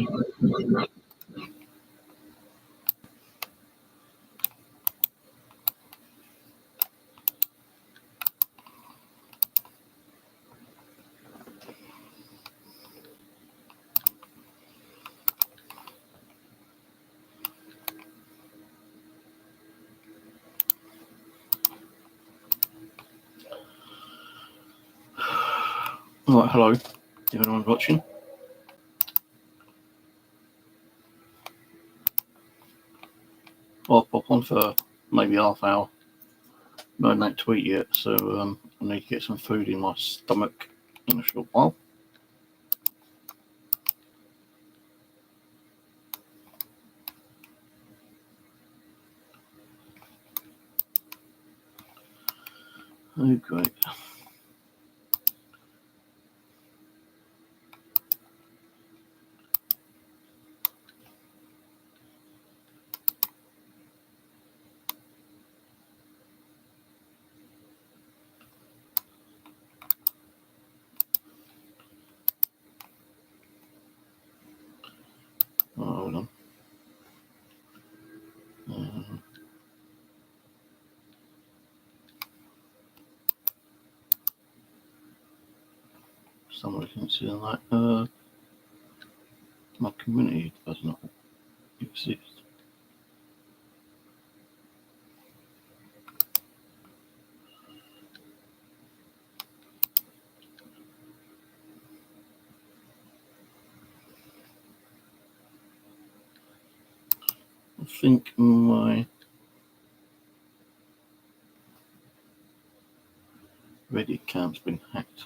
Right, hello. Is anyone watching? I'll pop on for maybe half hour. No, not to eat yet, so I need to get some food in my stomach in a short while. Oh, great. Oh, hold on. Somebody can see that. My community does not exist. I think my Reddit account's been hacked.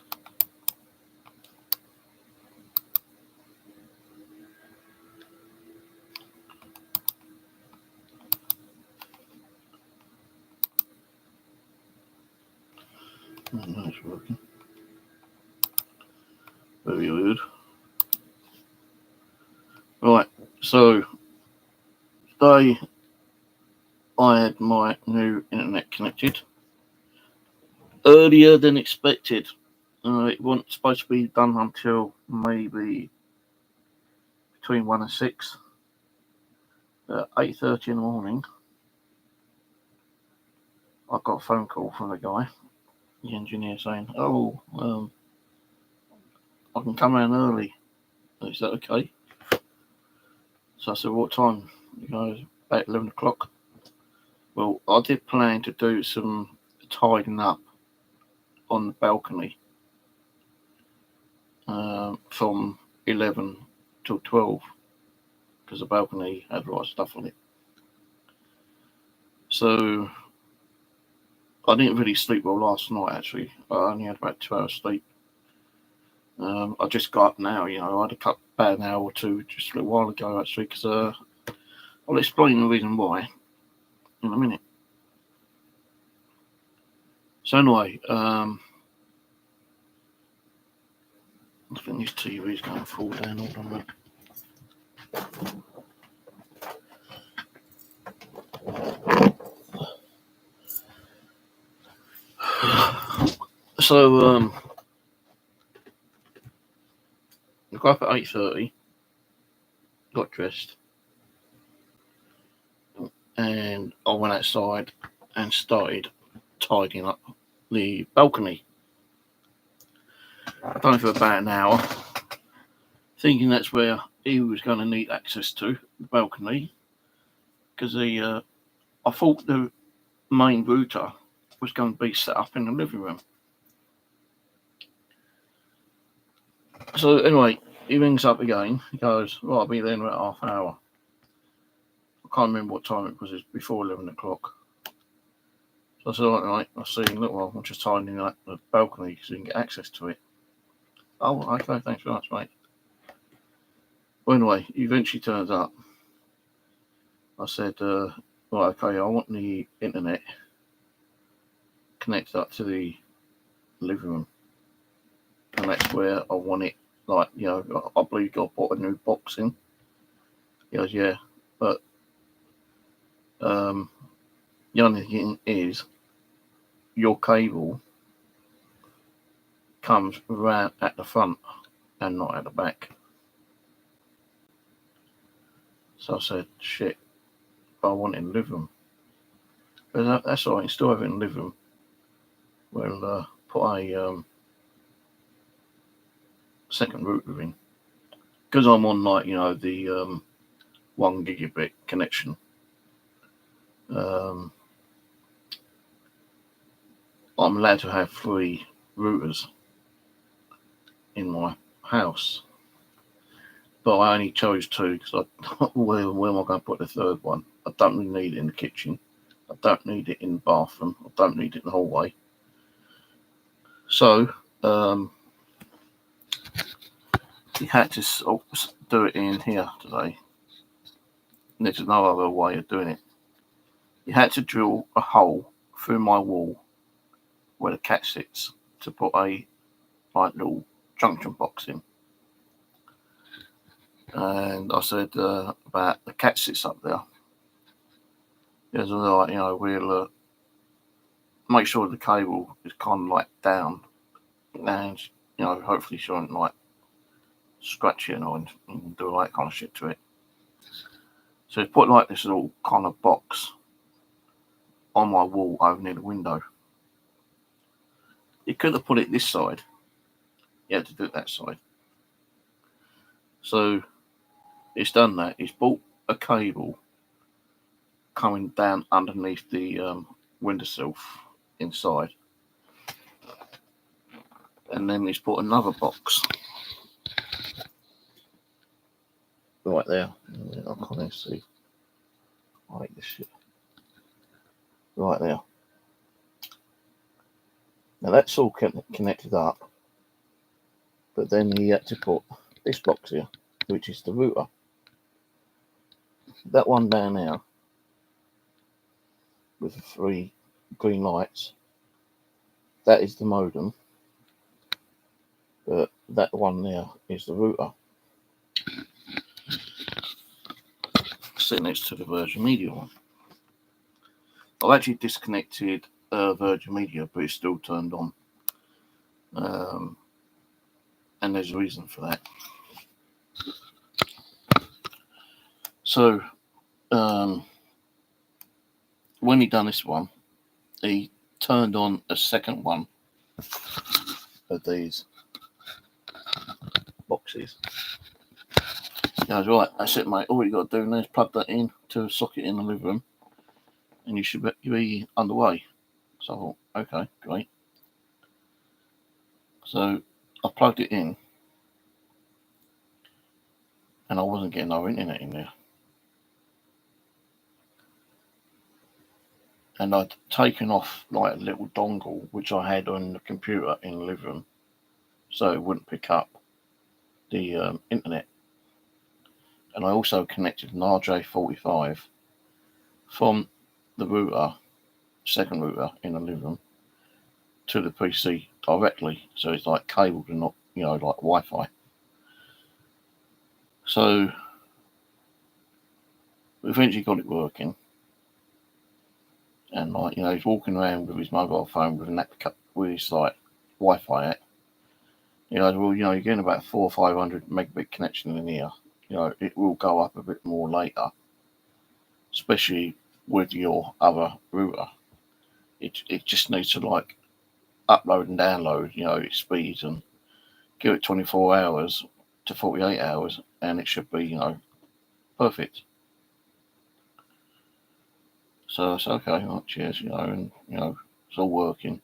Oh, no, it's working. Very weird. Right, so today I had my new internet connected earlier than expected. It wasn't supposed to be done until maybe between 1 and 6. At 8:30 in the morning, I got a phone call from the guy, the engineer, saying, I can come in early. Is that okay? So I said, what time? He goes, about 11 o'clock. Well, I did plan to do some tidying up on the balcony from 11 till 12 because the balcony had the right stuff on it. So I didn't really sleep well last night, actually. I only had about 2 hours sleep. I just got up now, I had a cut about an hour or two just a little while ago, actually, because I'll explain the reason why in a minute. So anyway, I think this TV is going to fall down. Hold on a minute. So I got up at 8:30, got dressed, and I went outside and started tidying up the balcony. I've done it for about an hour, thinking that's where he was going to need access to, the balcony, because I thought the main router was going to be set up in the living room. So anyway, he rings up again. He goes, well, I'll be there in about half an hour. I can't remember what time it was. It was before 11 o'clock. So I said, all right, I'll see you in a little while. I'm just tidying up the balcony so you can get access to it. Oh, okay, thanks very much, mate. Well, anyway, he eventually turns up. I said, right, okay, I want the internet connected up to the living room. And that's where I want it. Like, I believe you got to put a new box in. He goes, yeah, but the only thing is your cable comes around at the front and not at the back. So I said, shit, but I want it in the living room. But that's all right, you still have it in the living room. We'll put a second router in. Because I'm on, like, the 1 gigabit connection. I'm allowed to have 3 routers in my house. But I only chose 2 because where am I going to put the third one? I don't really need it in the kitchen. I don't need it in the bathroom. I don't need it in the hallway. So, you had to do it in here today. And there's no other way of doing it. You had to drill a hole through my wall where the cat sits to put a little junction box in. And I said about the cat sits up there. There's we'll make sure the cable is kind of like down, and hopefully she won't like scratch it and do all that kind of shit to it. So it's put like this little kind of box on my wall over near the window. You could have put it this side. You had to do it that side. So it's done that. It's bought a cable coming down underneath the windowsill inside. And then he's put another box right there. I can't even see. I hate this shit. Right there. Now that's all connected up. But then he had to put this box here, which is the router. That one down there with the 3 green lights, that is the modem. But that one there is the router. Sitting next to the Virgin Media one. I've actually disconnected Virgin Media, but it's still turned on. And there's a reason for that. So, when he done this one, he turned on a second one of these boxes. He goes, right, that's it, mate. All you got to do now is plug that in to a socket in the living room, and you should be underway. So I thought, okay, great. So I plugged it in, and I wasn't getting no internet in there. And I'd taken off like a little dongle which I had on the computer in the living room, so it wouldn't pick up the internet. And I also connected an RJ45 from the router, second router in the living room, to the PC directly, so it's like cabled and not, like Wi-Fi. So we eventually got it working, and he's walking around with his mobile phone with an app, with his like Wi-Fi app. Well, you're getting about 400 or 500 megabit connection in here. It will go up a bit more later, especially with your other router. It just needs to like upload and download, its speeds, and give it 24 hours to 48 hours, and it should be, perfect. So it's okay, like, cheers, and it's all working.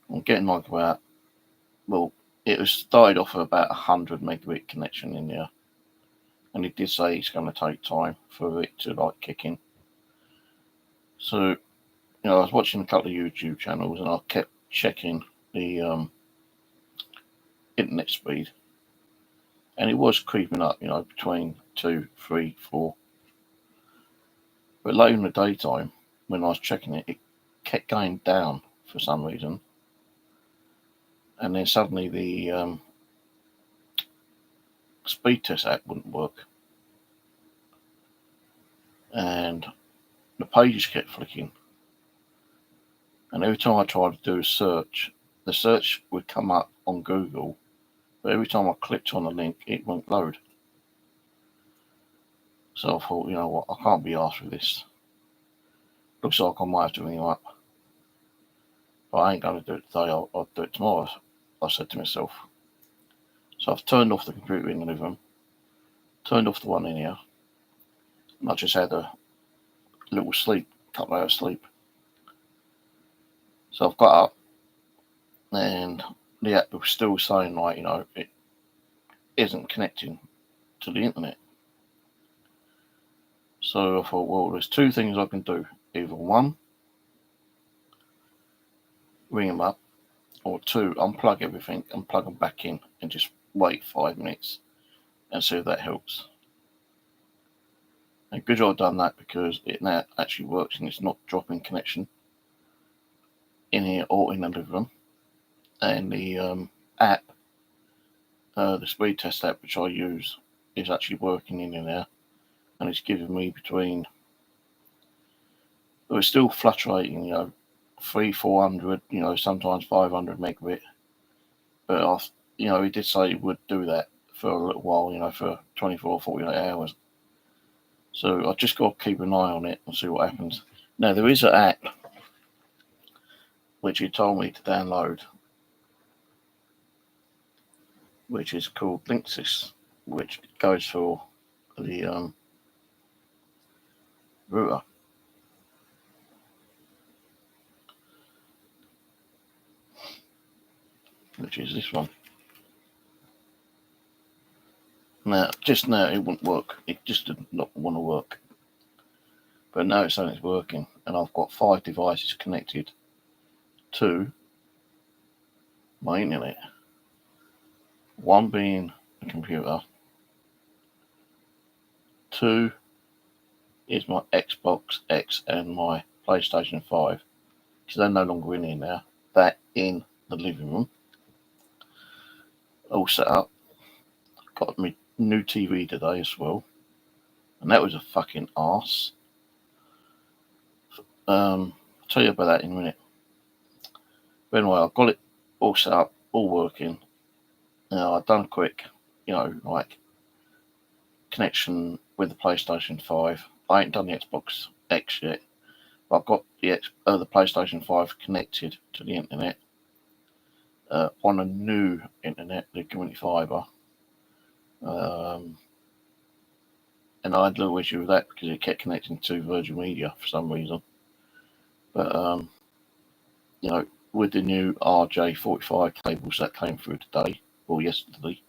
I'm getting like about, well, it was started off at about 100 megabit connection in there, and it did say it's going to take time for it to like kick in. So, I was watching a couple of YouTube channels, and I kept checking the internet speed, and it was creeping up, between 2, 3, 4. But later in the daytime, when I was checking it, it kept going down for some reason. And then suddenly the speed test app wouldn't work. And the pages kept flicking. And every time I tried to do a search, the search would come up on Google, but every time I clicked on the link, it wouldn't load. So I thought, you know what, I can't be arsed with this. Looks like I might have to ring him up. But I ain't going to do it today, I'll do it tomorrow, I said to myself. So I've turned off the computer in the living room, turned off the one in here, and I just had a little sleep, couple hours sleep. So I've got up, and the app was still saying, like, you know, it isn't connecting to the internet. So I thought, well, there's two things I can do. Either one, ring them up, or two, unplug everything and plug them back in and just wait 5 minutes and see if that helps. And good job I've done that, because it now actually works and it's not dropping connection in here or in the living room. And the app, the speed test app which I use, is actually working in there, and it's giving me between, it's still fluctuating, you know, 300-400, you know, sometimes 500 megabit. But you know, he did say he would do that for a little while, you know, for 24, 48 hours. So I just got to keep an eye on it and see what happens. Now, there is an app which he told me to download, which is called Linksys, which goes for the router. Which is this one. Now, just now it wouldn't work. It just did not want to work. But now it's saying it's working, and I've got 5 devices connected to my internet. One being a computer. 2 is my Xbox X and my PlayStation 5, because they're no longer in here now. That in the living room. All set up. Got me new TV today as well. And that was a fucking arse. I'll tell you about that in a minute. But anyway, I've got it all set up, all working. Now, I've done quick, you know, like connection with the PlayStation 5. I ain't done the Xbox X yet, but I've got the PlayStation 5 connected to the internet on a new internet, the community fibre. And I had a little issue with that because it kept connecting to Virgin Media for some reason. But, you know, with the new RJ45 cables that came through today, or yesterday,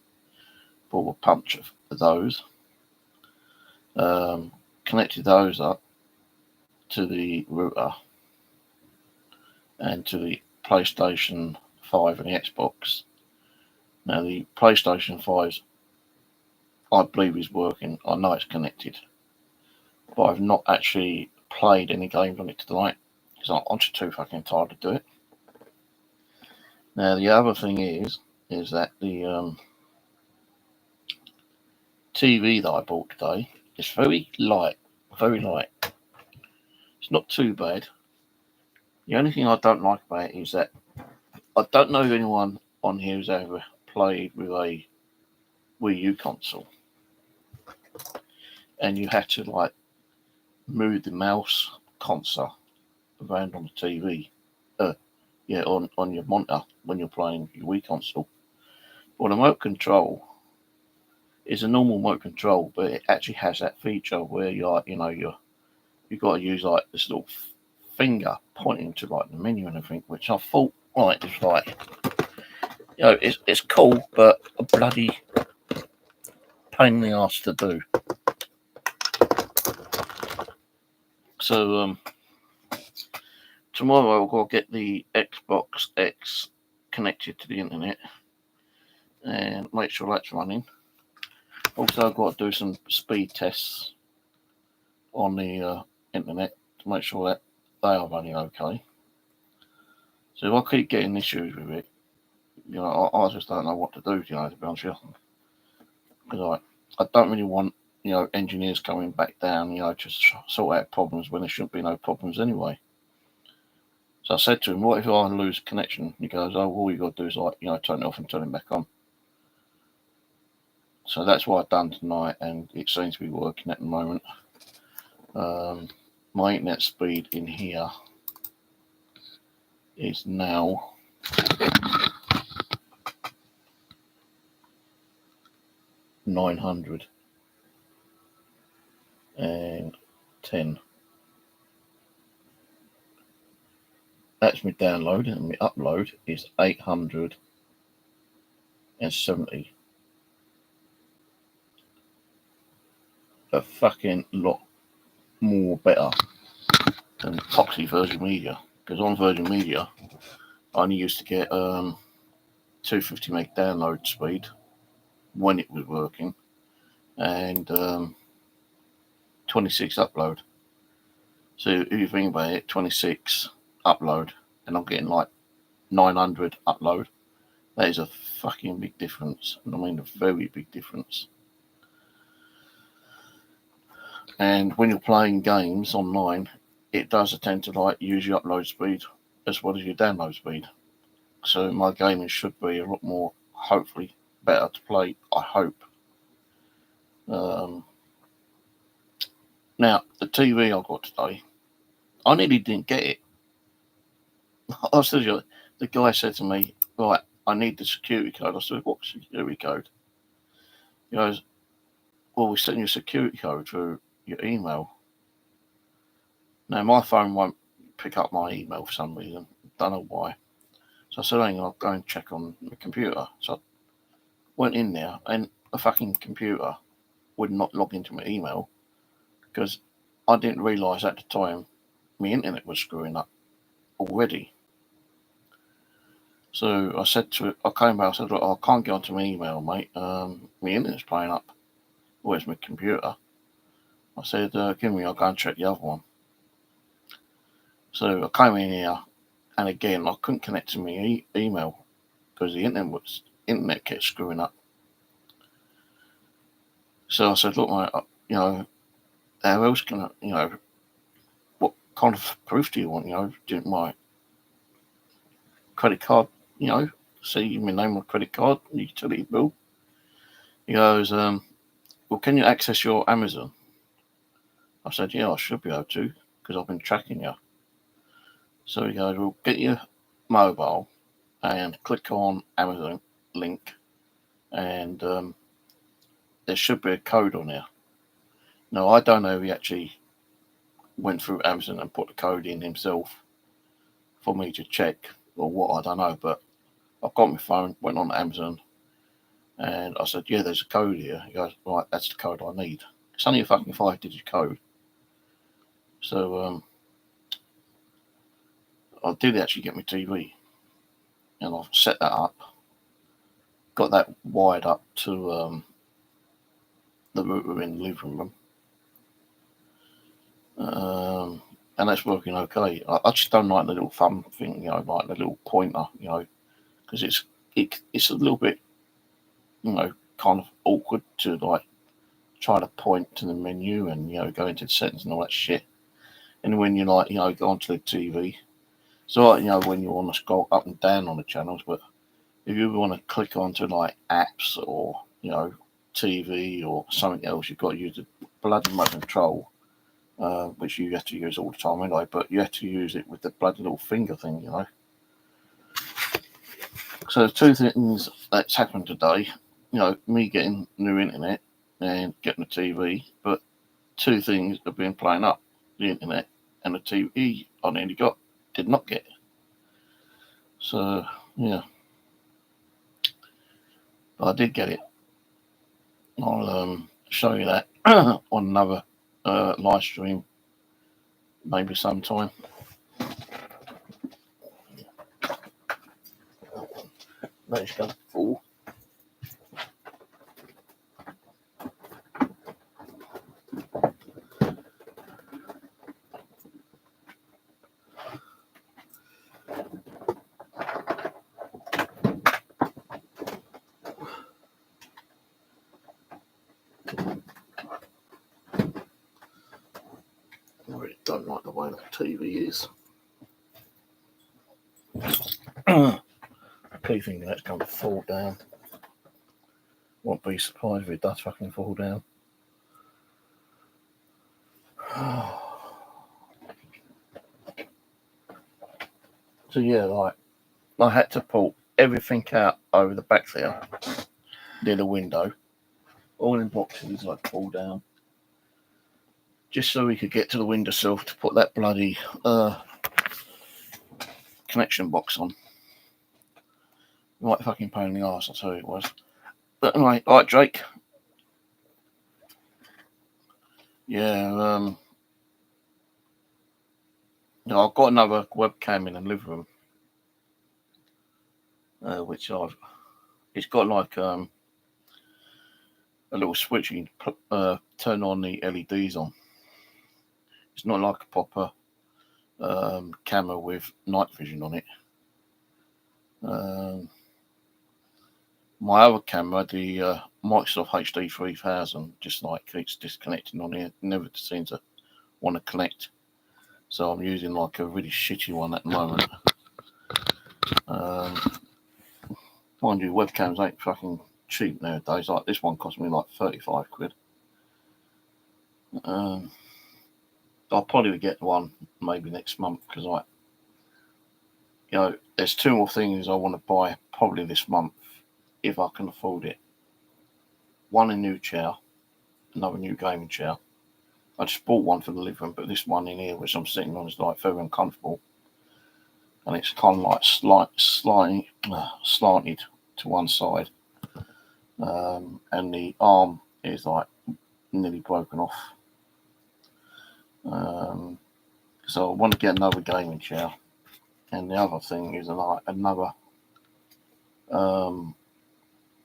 bought a bunch of those. Connected those up to the router and to the PlayStation 5 and the Xbox. Now, the PlayStation 5, I believe, is working. I know it's connected, but I've not actually played any games on it tonight because I'm just too fucking tired to do it. Now, the other thing is that the TV that I bought today is very light, very light. It's not too bad. The only thing I don't like about it is that I don't know if anyone on here has ever played with a Wii U console, and you had to like move the mouse cursor around on the TV, on your monitor when you're playing your Wii console. Well, the remote control is a normal remote control, but it actually has that feature where you've got to use like this little finger pointing to like the menu and everything, which I thought is like, you know, it's cool, but a bloody pain in the arse to do. So tomorrow I'll go get the Xbox X connected to the internet and make sure that's running. Also, I've got to do some speed tests on the internet to make sure that they are running okay. So if I keep getting issues with it, you know, I just don't know what to do, you know, to be honest with you. Because I don't really want, you know, engineers coming back down, you know, to sort out problems when there shouldn't be no problems anyway. So I said to him, what if I lose connection? He goes, oh, all you got to do is, like, you know, turn it off and turn it back on. So that's what I've done tonight, and it seems to be working at the moment. My internet speed in here is now 910. That's my download, and my upload is 870. A fucking lot more better than Foxy Virgin Media, because on Virgin Media I only used to get 250 meg download speed when it was working, and 26 upload. So if you think about it, 26 upload, and I'm getting like 900 upload. That is a fucking big difference, and I mean a very big difference. And when you're playing games online, it does tend to like use your upload speed as well as your download speed. So my gaming should be a lot more, hopefully, better to play, I hope. Now, the TV I got today, I nearly didn't get it. I said, the guy said to me, right, I need the security code. I said, what security code? He goes, well, we sent you a security code through your email. Now, my phone won't pick up my email for some reason. Don't know why. So I said, hang on, I'll go and check on the computer. So I went in there, and the fucking computer would not log into my email, because I didn't realise at the time my internet was screwing up already. So I said to it, I came back, I said, look, I can't get onto my email, mate. My internet's playing up. Where's my computer? I said, give me, I'll go and check the other one. So I came in here, and again, I couldn't connect to my email because the internet kept screwing up. So I said, look, mate, how else can I, what kind of proof do you want? Do my credit card, see my name on credit card, utility bill. He goes, well, can you access your Amazon? I said, yeah, I should be able to, because I've been tracking you. So he goes, well, get your mobile and click on Amazon link, and there should be a code on there. Now, I don't know if he actually went through Amazon and put the code in himself for me to check or what, I don't know, but I got my phone, went on Amazon, and I said, yeah, there's a code here. He goes, right, that's the code I need. It's only a fucking 5-digit code. So I did actually get my TV, and I've set that up, got that wired up to the router in the living room, and that's working okay. I just don't like the little thumb thing, like the little pointer, because it's a little bit, kind of awkward to like try to point to the menu and go into the settings and all that shit. And when you go onto the TV, so when you want to scroll up and down on the channels, but if you want to click onto like apps or TV or something else, you've got to use the bloody remote control, which you have to use all the time anyway. But you have to use it with the bloody little finger thing, So there's two things that's happened today. Me getting new internet and getting the TV, but two things have been playing up: the internet and the TV. I nearly did not get. So yeah, but I did get it. I'll show you that on another live stream, maybe sometime. Let's go full. I really don't like the way that TV is. Key thing that's going to fall down. Won't be surprised if it does fucking fall down. So yeah, like I had to pull everything out over the back there, near the window, all in boxes, like pull down, just so we could get to the windowsill to put that bloody connection box on. Right fucking pain in the arse, I'll tell you it was. But anyway, alright Drake. Yeah, I've got another webcam in the living room, which it's got like a little switch you can turn on the LEDs on. It's not like a proper camera with night vision on it. My other camera, the Microsoft HD 3000, just like keeps disconnecting on here. Never seems to want to connect. So I'm using like a really shitty one at the moment. Mind you, webcams ain't fucking cheap nowadays. Like this one cost me like 35 quid. I'll probably get one maybe next month because there's two more things I want to buy probably this month if I can afford it. One, a new chair, another new gaming chair. I just bought one for the living room, but this one in here, which I'm sitting on, is like very uncomfortable, and it's kind of like slanted to one side, and the arm is like nearly broken off. So I want to get another gaming chair, and the other thing is another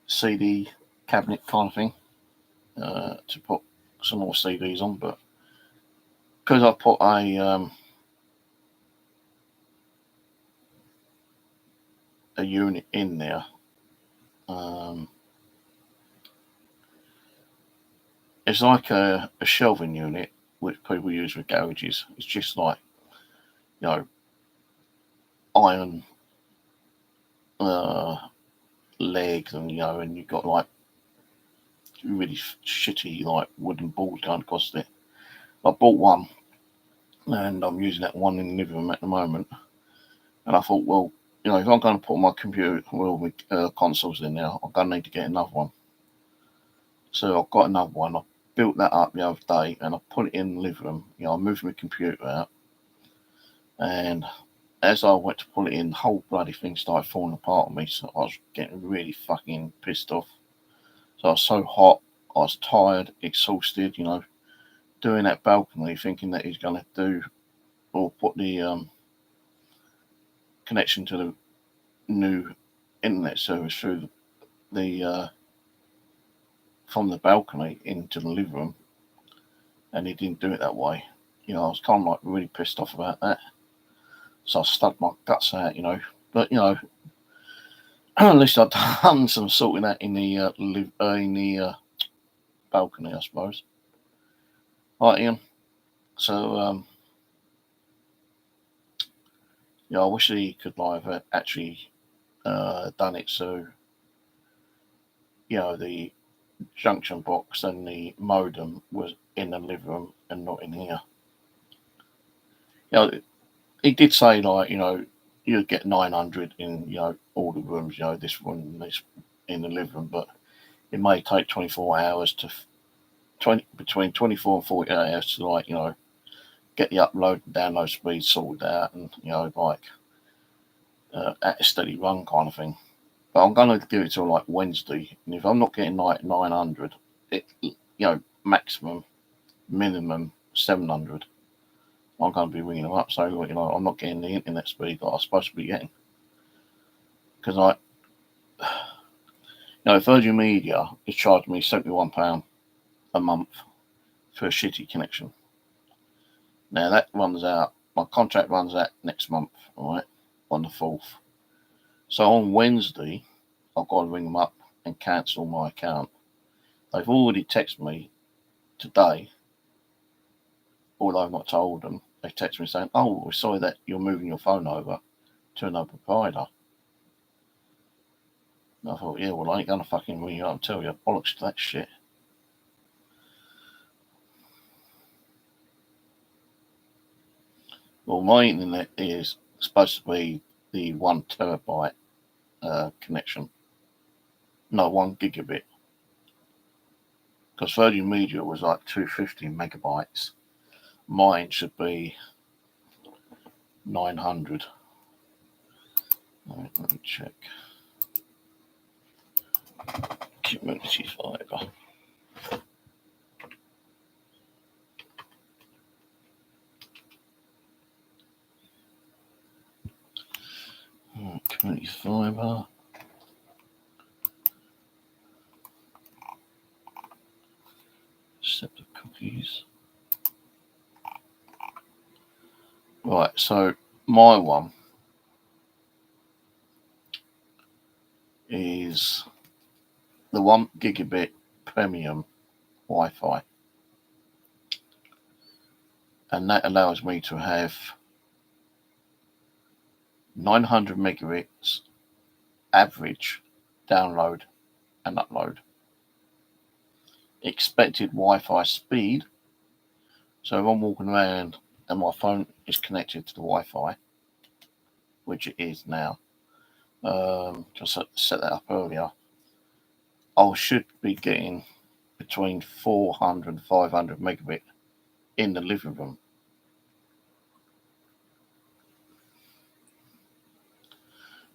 CD cabinet kind of thing to put some more CDs on, but because I put a unit in there, it's like a shelving unit which people use with garages. It's just like iron legs, and and you've got like really shitty like wooden balls going across it. I bought one, and I'm using that one in the living room at the moment. And I thought, well, if I'm going to put my computer, consoles in there, I'm going to need to get another one. So I've got another one. I built that up the other day, and I put it in the living room. I moved my computer out, and as I went to pull it in, the whole bloody thing started falling apart on me. So I was getting really fucking pissed off. So I was so hot, I was tired, exhausted, doing that balcony, thinking that he's going to do or put the connection to the new internet service through the from the balcony into the living room, and he didn't do it that way. I was kind of like really pissed off about that. So I stuck my guts out, But at least I'd done some sorting out in the balcony, I suppose. Right, Ian. So I wish he could have actually done it so the junction box and the modem was in the living room and not in here. He did say you'd get 900 in all the rooms, this one, this in the living room, but it may take 24 hours between 24 and 48 hours to get the upload and download speed sorted out, and at a steady run kind of thing. But I'm going to do it till like Wednesday, and if I'm not getting like 900, maximum, minimum 700, I'm going to be ringing them up. So I'm not getting the internet speed that I'm supposed to be getting, because Virgin Media is charging me £71 a month for a shitty connection. Now that runs out. My contract runs out next month, all right, on the 4th. So on Wednesday, I've got to ring them up and cancel my account. They've already texted me today, although I've not told them. They texted me saying, "Oh, we're sorry that you're moving your phone over to another provider." I thought, yeah, well, I ain't gonna fucking ring you up and tell you. Bollocks to that shit. Well, my internet is supposed to be the 1 terabyte connection. No, 1 gigabit. Because Virgin Media was like 250 megabytes. Mine should be 900. Right, let me check. Community fibre. Community fibre. Set of cookies. Right, so my one is the 1 gigabit premium Wi-Fi, and that allows me to have 900 megabits average download and upload. Expected Wi-Fi speed. So if I'm walking around and my phone is connected to the Wi-Fi, which it is now, just set that up earlier, I should be getting between 400 and 500 megabit in the living room.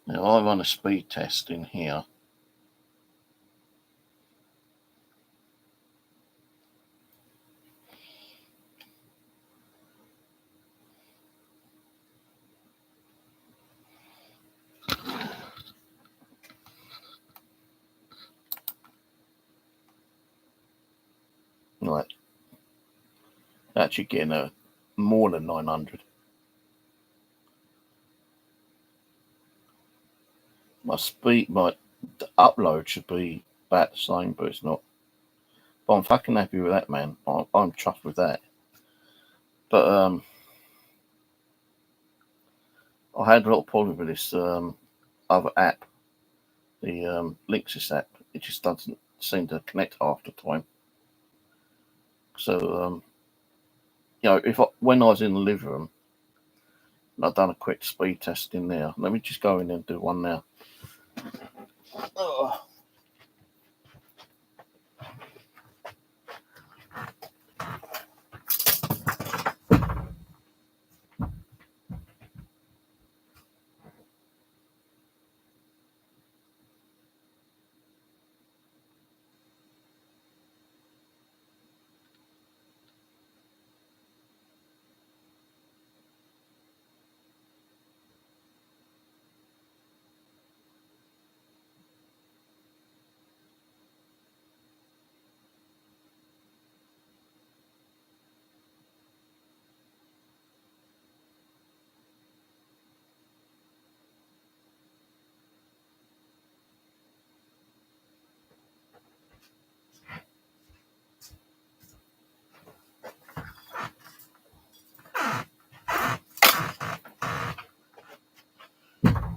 Now I run a speed test in here. Right, actually getting more than 900. My upload should be about the same, but it's not. But I'm fucking happy with that, man. I'm chuffed with that. But I had a lot of problem with this other app, the Linksys app. It just doesn't seem to connect half the time. So when I was in the living room, I've done a quick speed test in there. Let me just go in and do one now. Oh.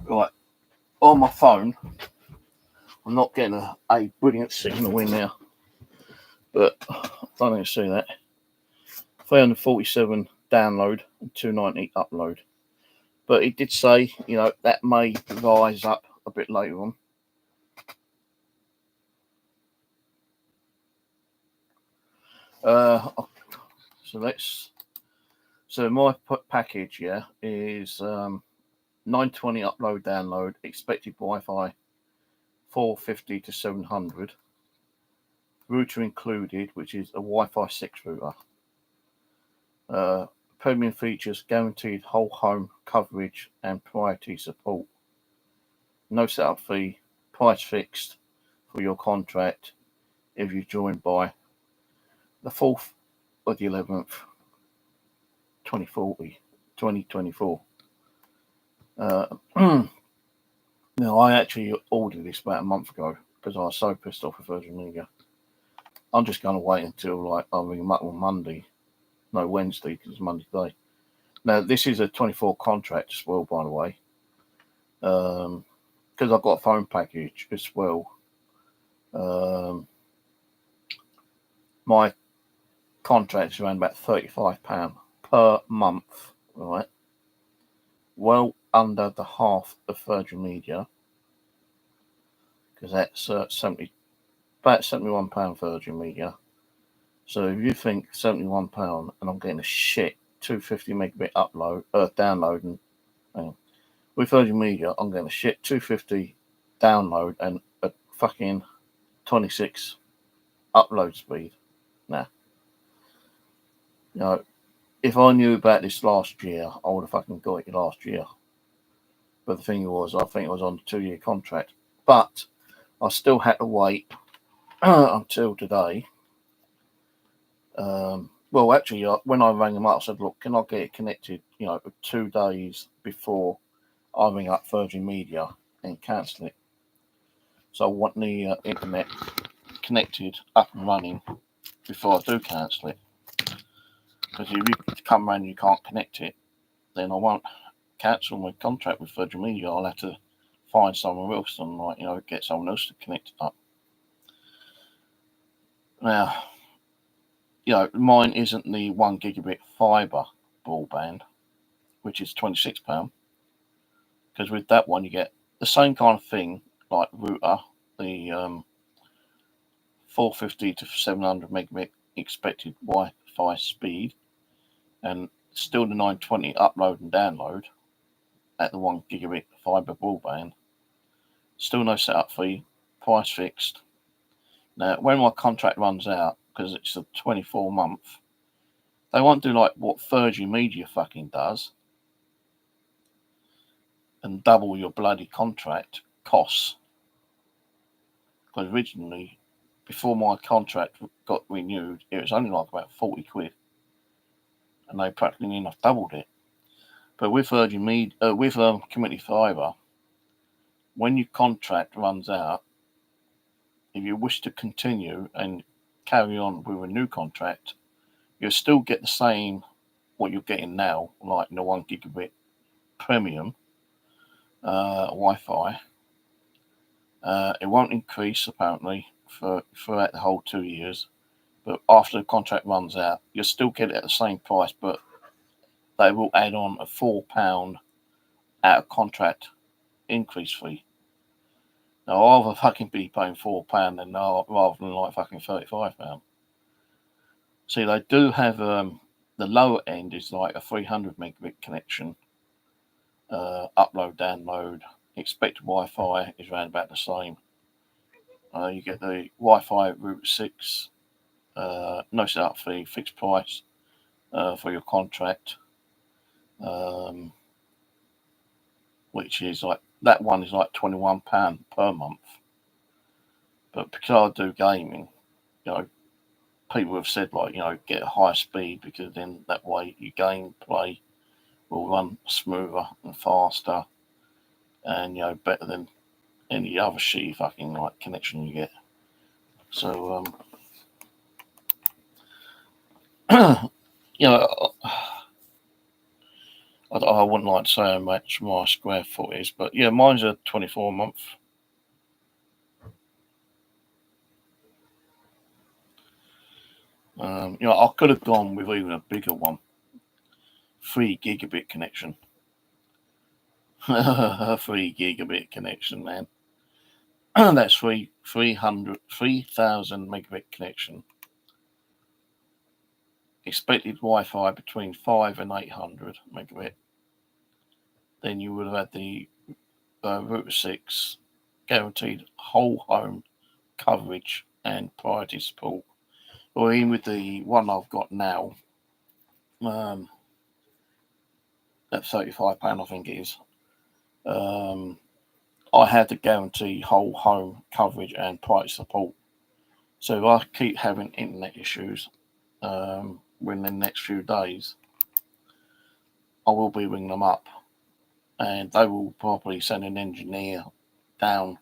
Right, on my phone, I'm not getting a brilliant signal in there, but I don't think you see that. 347 download and 290 upload. But it did say, that may rise up a bit later on. So my package, is 920 upload download, expected Wi-Fi 450 to 700, router included, which is a Wi-Fi 6 router. Premium features, guaranteed whole home coverage and priority support. No setup fee, price fixed for your contract if you join by the 4th of the 11th, 2024. Now, I actually ordered this about a month ago because I was so pissed off with Virgin Media. I'm just going to wait until I'll ring them up on Monday. No, Wednesday, because it's Monday day. Now, this is a 24 contract as well, by the way. Because because I've got a phone package as well. My contract's around about £35 per month, right? Well under the half of Virgin Media, because that's about £71 Virgin Media. So if you think £71 and I'm getting a shit 250 megabit download, and with Virgin Media I'm getting a shit 250 download and a fucking 26 upload speed. Nah. If I knew about this last year, I would have fucking got it last year. But the thing was, I think it was on a 2-year contract. But I still had to wait until today. Well, actually, when I rang them up, I said, look, can I get it connected, 2 days before I ring up Virgin Media and cancel it? So I want the internet connected, up and running before I do cancel it. Because if you come around and you can't connect it, then I won't cancel my contract with Virgin Media. I'll have to find somewhere else and get someone else to connect it up. Now, mine isn't the 1 gigabit fibre broadband, which is £26. Because with that one, you get the same kind of thing like router, the 450 to 700 megabit expected Wi-Fi speed, and still the 920 upload and download at the 1 gigabit fibre broadband. Still no setup fee, price fixed. Now, when my contract runs out, because it's a 24-month, they won't do like what Virgin Media fucking does and double your bloody contract costs. Because originally, before my contract got renewed, it was only like about 40 quid. And they practically enough doubled it. But with Virgin Media, with Community Fibre, when your contract runs out, if you wish to continue and carry on with a new contract, you'll still get the same what you're getting now, like the 1 gigabit premium Wi-Fi. It won't increase apparently throughout the whole 2 years, but after the contract runs out, you'll still get it at the same price, but they will add on a £4 out of contract increase fee. Now, I'll rather fucking be paying £4 rather than like fucking £35. See, they do have the lower end is like a 300 megabit connection, upload, download. Expected Wi-Fi is around about the same. You get the Wi-Fi Route 6, no setup fee, fixed price for your contract, which is like, that one is like £21 per month. But because I do gaming, people have said get a higher speed, because then that way your gameplay will run smoother and faster and better than any other shitty fucking connection you get. So I wouldn't like to say how much my square foot is, but yeah, mine's a 24-month. I could have gone with even a bigger one, 3 gigabit connection. 3 gigabit connection, man. That's 3,000 megabit connection. Expected Wi-Fi between 5 and 800 megabit. Then you would have had the Router 6 guaranteed whole home coverage and priority support. Or even with the one I've got now, at £35 I think it is, I had to guarantee whole home coverage and priority support. So if I keep having internet issues within the next few days, I will be ringing them up, and they will probably send an engineer down,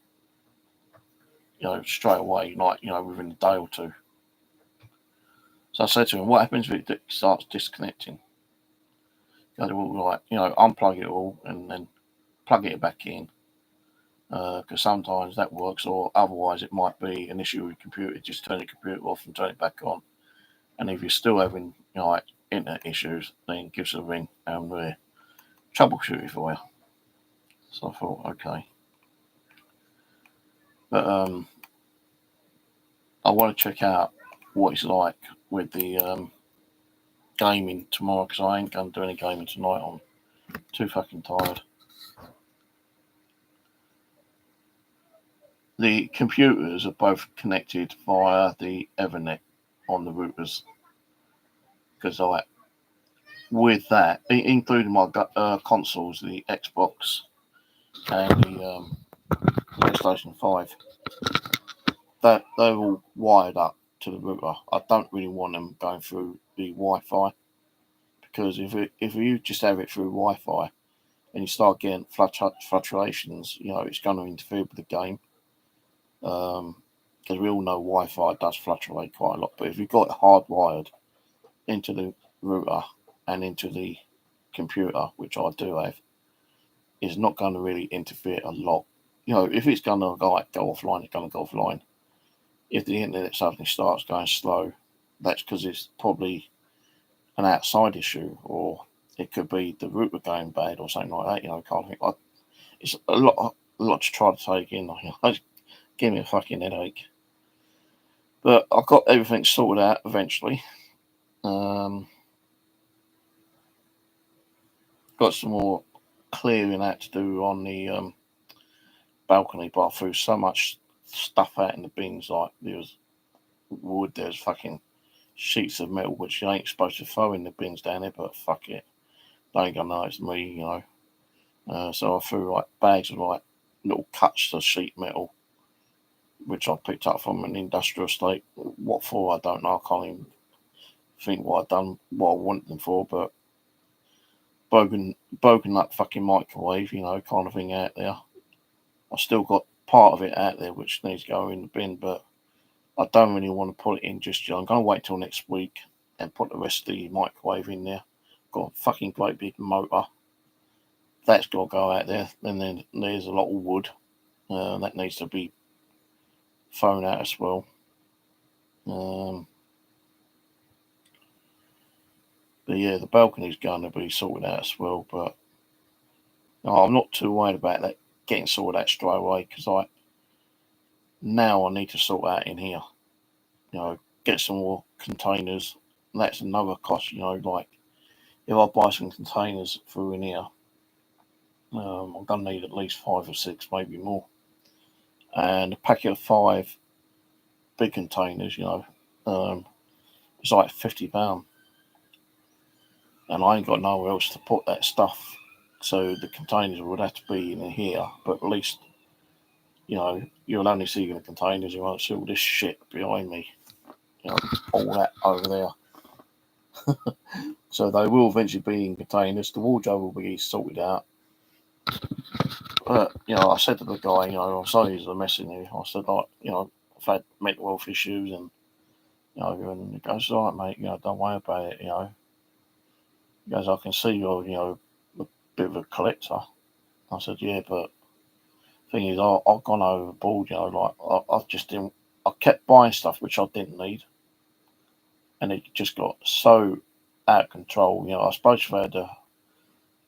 straight away, within a day or two. So I said to him, what happens if it starts disconnecting? They will unplug it all and then plug it back in. because sometimes that works, or otherwise it might be an issue with your computer. Just turn your computer off and turn it back on. And if you're still having like internet issues, then give us a ring and we'll troubleshoot it for you. So I thought, okay. But I want to check out what it's like with the gaming tomorrow, because I ain't going to do any gaming tonight. I'm too fucking tired. The computers are both connected via the Ethernet on the routers, because with that, including my consoles, the Xbox and the PlayStation 5, they're all wired up to the router. I don't really want them going through the Wi-Fi, because if you just have it through Wi-Fi and you start getting fluctuations, it's going to interfere with the game. Because we all know Wi-Fi does fluctuate quite a lot. But if you've got it hardwired into the router and into the computer, which I do have, it's not going to really interfere a lot. If it's going to go offline, it's going to go offline. If the internet suddenly starts going slow, that's because it's probably an outside issue, or it could be the router going bad or something like that. Kind of thing. It's a lot to try to take in. Give me a fucking headache. But I got everything sorted out eventually. Got some more clearing out to do on the balcony, but I threw so much stuff out in the bins. Like there was wood, there's fucking sheets of metal which you ain't supposed to throw in the bins down there, but fuck it, they ain't gonna know it's me, So I threw like bags of like little cuts of sheet metal, which I picked up from an industrial estate. What for, I don't know. I can't even think what I wanted them for, but broken up fucking microwave, kind of thing out there. I still got part of it out there which needs to go in the bin, but I don't really want to put it in just yet. I'm going to wait till next week and put the rest of the microwave in there. Got a fucking great big motor. That's got to go out there. And then there's a lot of wood that needs to be thrown out as well. But yeah, the balcony's going to be sorted out as well. But I'm not too worried about that getting sorted out straight away, because now I need to sort out in here. Get some more containers. That's another cost. Like if I buy some containers through in here, I'm gonna need at least 5 or 6, maybe more. And a packet of 5 big containers, it's like £50. And I ain't got nowhere else to put that stuff. So the containers would have to be in here, but at least, you'll only see the containers, you won't see all this shit behind me. All that over there. So they will eventually be in containers. The wardrobe will be sorted out. But, I said to the guy, I'm sorry he's a mess in here. I said, I've had mental health issues, and, and he goes, all right, mate, don't worry about it, He goes, I can see you're, a bit of a collector. I said, yeah, but the thing is, I've gone overboard, I kept buying stuff which I didn't need, and it just got so out of control. I was supposed to have had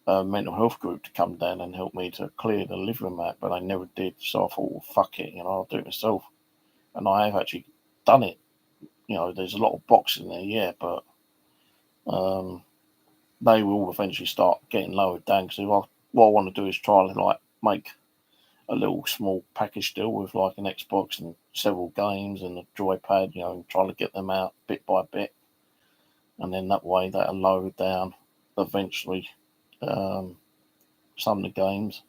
a mental health group to come down and help me to clear the living room out, but they never did. So I thought, well, fuck it, I'll do it myself. And I have actually done it. There's a lot of boxes in there, yeah, but they will eventually start getting lowered down. Because what I want to do is try to make a little small package deal with like an Xbox and several games and a joypad, and try to get them out bit by bit, and then that way that'll lower down eventually some of the games,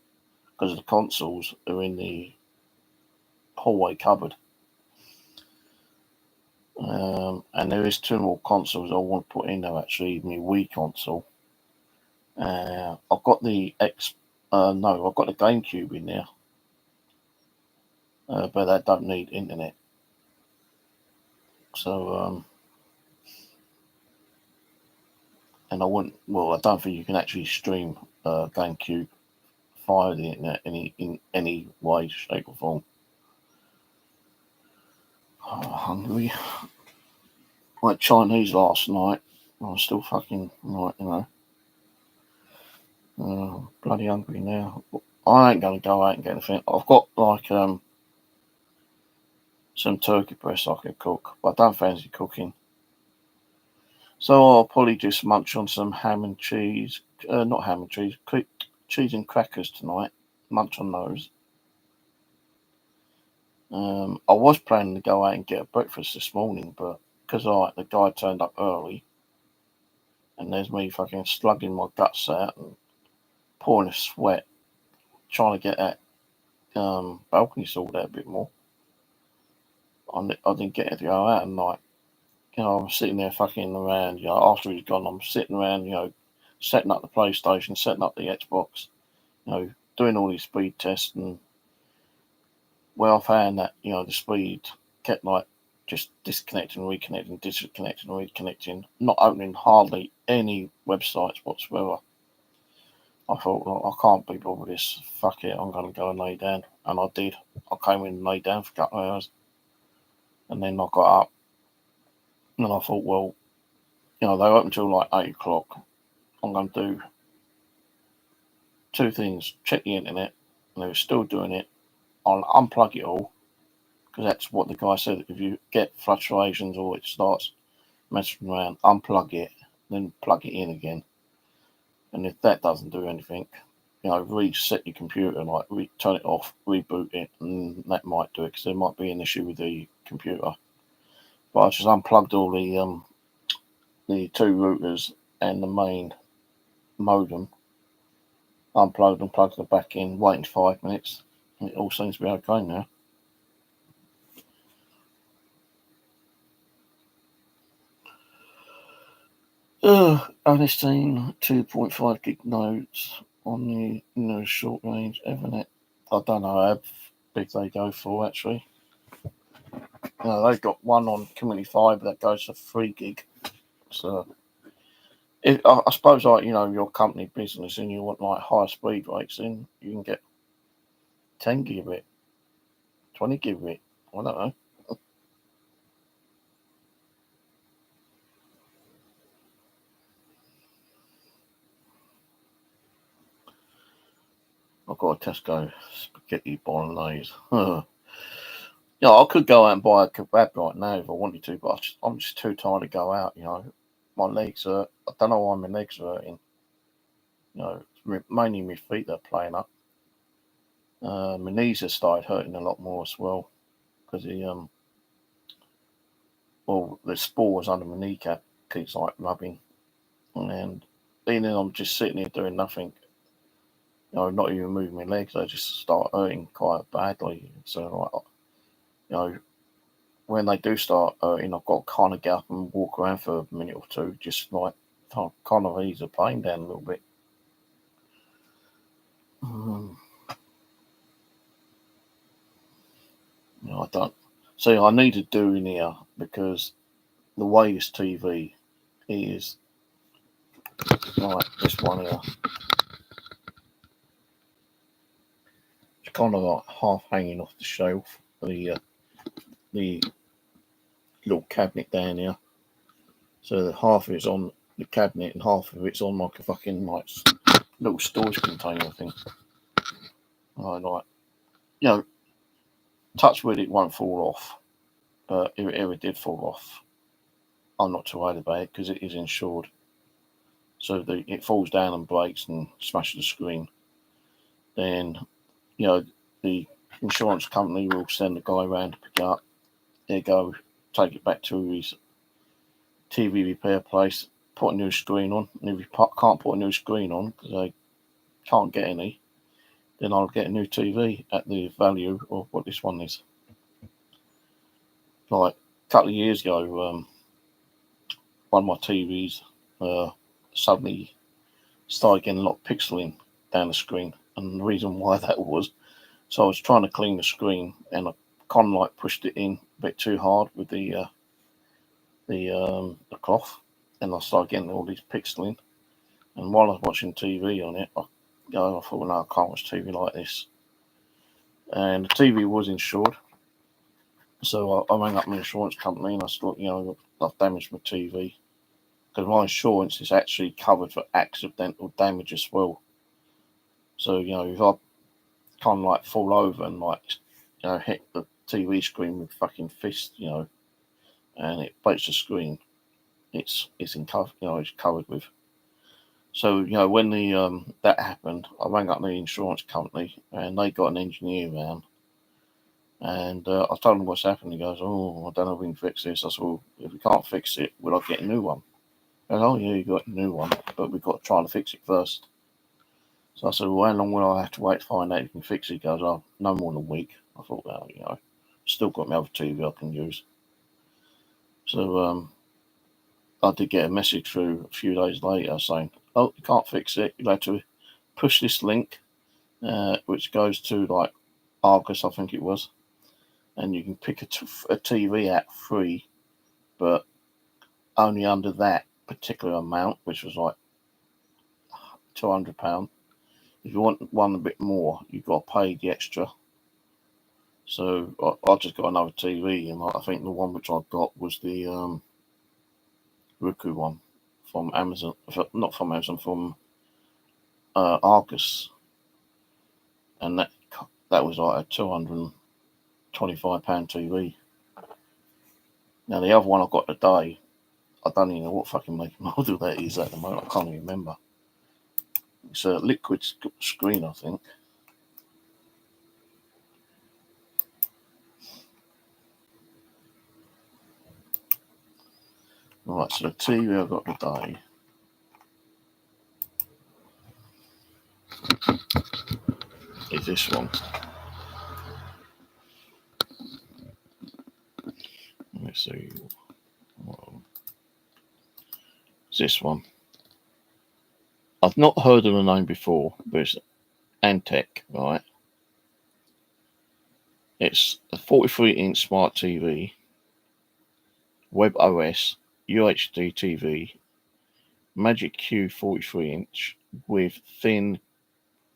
because the consoles are in the hallway cupboard. And there is 2 more consoles I want to put in there, actually, my Wii console. I've got the I've got the GameCube in there, but that don't need internet. So, and I don't think you can actually stream GameCube via the internet in any way, shape, or form. Oh, hungry. Like Chinese last night. I'm still fucking bloody hungry now. I ain't gonna go out and get anything. I've got like some turkey breast I could cook, but I don't fancy cooking. So I'll probably just munch on some ham and cheese. Not ham and cheese, cheese and crackers tonight. Munch on those. I was planning to go out and get a breakfast this morning, but because the guy turned up early, and there's me fucking slugging my guts out and pouring a sweat, trying to get that balcony sorted out a bit more. I didn't get to go out, and I'm sitting there fucking around. After he's gone, I'm sitting around, setting up the PlayStation, setting up the Xbox, doing all these speed tests, and where I found that the speed kept just disconnecting, reconnecting, disconnecting, reconnecting, not opening hardly any websites whatsoever. I thought, well, I can't be bothered with this. Fuck it, I'm going to go and lay down. And I did. I came in and lay down for a couple of hours. And then I got up. And I thought, well, they open until 8 o'clock. I'm going to do two things. Check the internet. And they were still doing it. I'll unplug it all. Because that's what the guy said. If you get fluctuations or it starts messing around, unplug it. Then plug it in again. And if that doesn't do anything, reset your computer, turn it off, reboot it, and that might do it, because there might be an issue with the computer. But I just unplugged all the two routers and the main modem, unplugged and plugged them back in, waiting 5 minutes, and it all seems to be okay now. Ernestine 2.5 gig nodes on the short range Ethernet. I don't know how big they go for actually. They've got one on Community Fibre that goes to 3 gig. So I suppose your company business and you want higher speed rates, then you can get 10 gigabit, 20 gigabit. I don't know. I've got a Tesco spaghetti bolognese. I could go out and buy a kebab right now if I wanted to, but I'm just too tired to go out. My legs hurt. I don't know why my legs are hurting. Mainly my feet that are playing up. My knees have started hurting a lot more as well because the spores under my kneecap keeps rubbing, and then I'm just sitting here doing nothing. Not even moving my legs. They just start hurting quite badly. So when they do start hurting, I've got to kind of get up and walk around for a minute or two, just kind of ease the pain down a little bit. I don't see. I need to do in here because the way this TV is like this one here. It's kind of half hanging off the shelf. The little cabinet down here. So half of it's on the cabinet and half of it's on a fucking little storage container thing. Touch wood, it won't fall off. But if it ever did fall off, I'm not too worried about it because it is insured. So it falls down and breaks and smashes the screen, then the insurance company will send a guy around to pick it up. There you go, take it back to his TV repair place, put a new screen on. And if you can't put a new screen on because they can't get any, then I'll get a new TV at the value of what this one is. Like a couple of years ago, one of my TVs suddenly started getting a lot of pixeling down the screen, and the reason why that was, so I was trying to clean the screen and I kind of pushed it in a bit too hard with the cloth, and I started getting all these pixeling. And while I was watching TV on it, I go. I thought, no, I can't watch TV like this. And the TV was insured. So I rang up my insurance company and I thought, I've damaged my TV. Because my insurance is actually covered for accidental damage as well. So, if I kind of like fall over and hit the TV screen with fucking fist, and it breaks the screen, it's in cover, it's covered with. So, when that happened, I rang up the insurance company and they got an engineer around. And I told him what's happened. He goes, "Oh, I don't know if we can fix this." I said, "Well, if we can't fix it, will I get a new one?" He goes, "Oh, yeah, you got a new one, but we've got to try to fix it first." So I said, "Well, how long will I have to wait to find out if you can fix it?" He goes, "Oh, no more than a week." I thought, well, still got my other TV I can use. So I did get a message through a few days later saying, "Oh, you can't fix it. You'll have to push this link, which goes to like Argos, I think it was, and you can pick a TV at free, but only under that particular amount, which was like £200. If you want one a bit more, you've got to pay the extra." So I just got another TV, and I think the one which I got was the Roku one from Amazon, not from Amazon, from Argus, and that was like a £225 TV. Now the other one I got today, I don't even know what fucking make model that is at the moment. I can't even remember. It's a liquid screen, I think. Right, so the TV I got today is this one. Let's see. It's this one. I've not heard of the name before, but it's Antec, right? It's a 43-inch smart TV, Web OS, UHD TV, Magic Q 43-inch with thin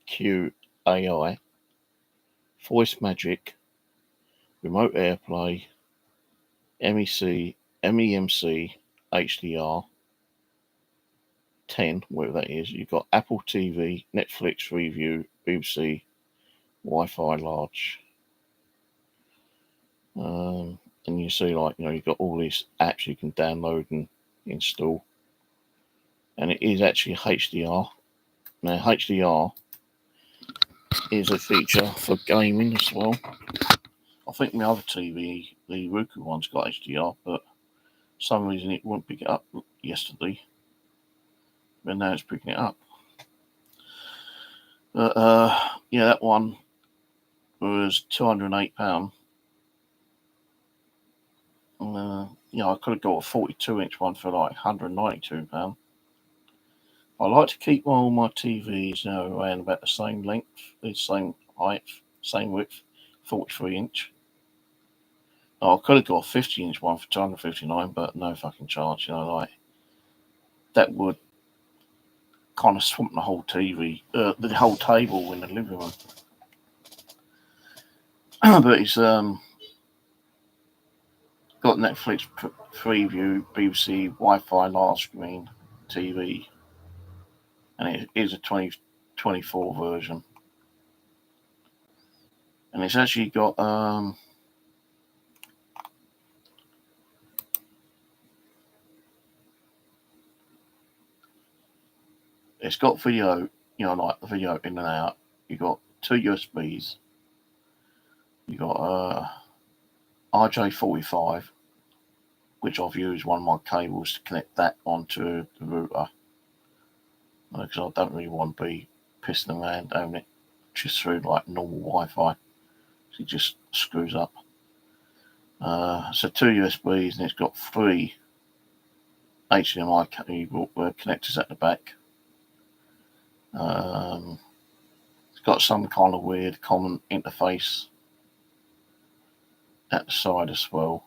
Q AI, Voice Magic, Remote AirPlay, MEMC, HDR, 10, whatever that is. You've got Apple TV, Netflix, Freeview, BBC, Wi-Fi large. And you see, you've got all these apps you can download and install. And it is actually HDR. Now, HDR is a feature for gaming as well. I think my other TV, the Roku one's got HDR, but for some reason it wouldn't pick it up yesterday. But now it's picking it up. But that one was £208. I could have got a 42-inch one for like £192. I like to keep all my TVs around about the same length, the same height, same width, 43-inch. I could have got a 50-inch one for £259, but no fucking charge. That would kind of swamp the whole TV, the whole table in the living room. But it's got Netflix, Freeview, BBC, Wi-Fi, large screen TV, and it is a 2024 version. And it's actually got it's got video, like the video in and out. You got 2 USBs. You got RJ45, which I've used one of my cables to connect that onto the router, because I don't really want to be pissing around down it just through like normal Wi-Fi. It just screws up. So 2 USBs, and it's got 3 HDMI cable connectors at the back. It's got some kind of weird common interface at the side as well.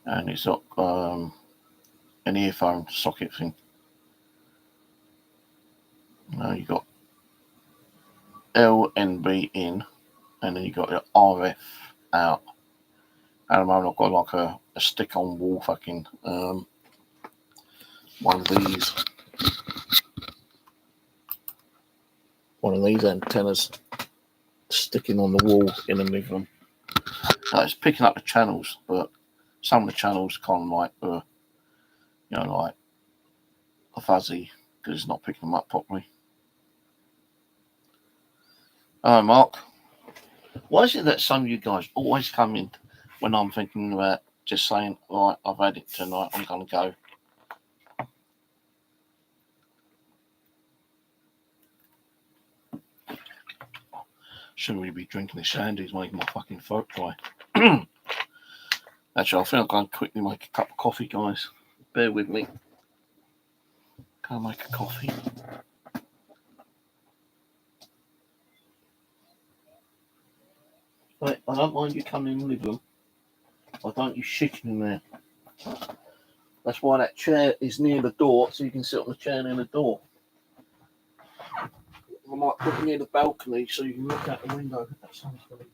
And it's got an earphone socket thing. You got LNB in, and then you got your RF out. At the moment, I've got like a stick-on wall fucking one of these antennas sticking on the wall in the living room. It's picking up the channels, but some of the channels kind of like like a fuzzy because it's not picking them up properly. Hello, Mark. Why is it that some of you guys always come in when I'm thinking about just saying, right, I've had it tonight, I'm going to go? Shouldn't really be drinking this shandy, it's making my fucking throat dry. Actually, I think I'm going to quickly make a cup of coffee, guys. Bear with me. Go make a coffee. Right, I don't mind you coming in the living room. I don't you shitting in there. That's why that chair is near the door, so you can sit on the chair near the door. I might put it near the balcony so you can look out the window. That sounds good.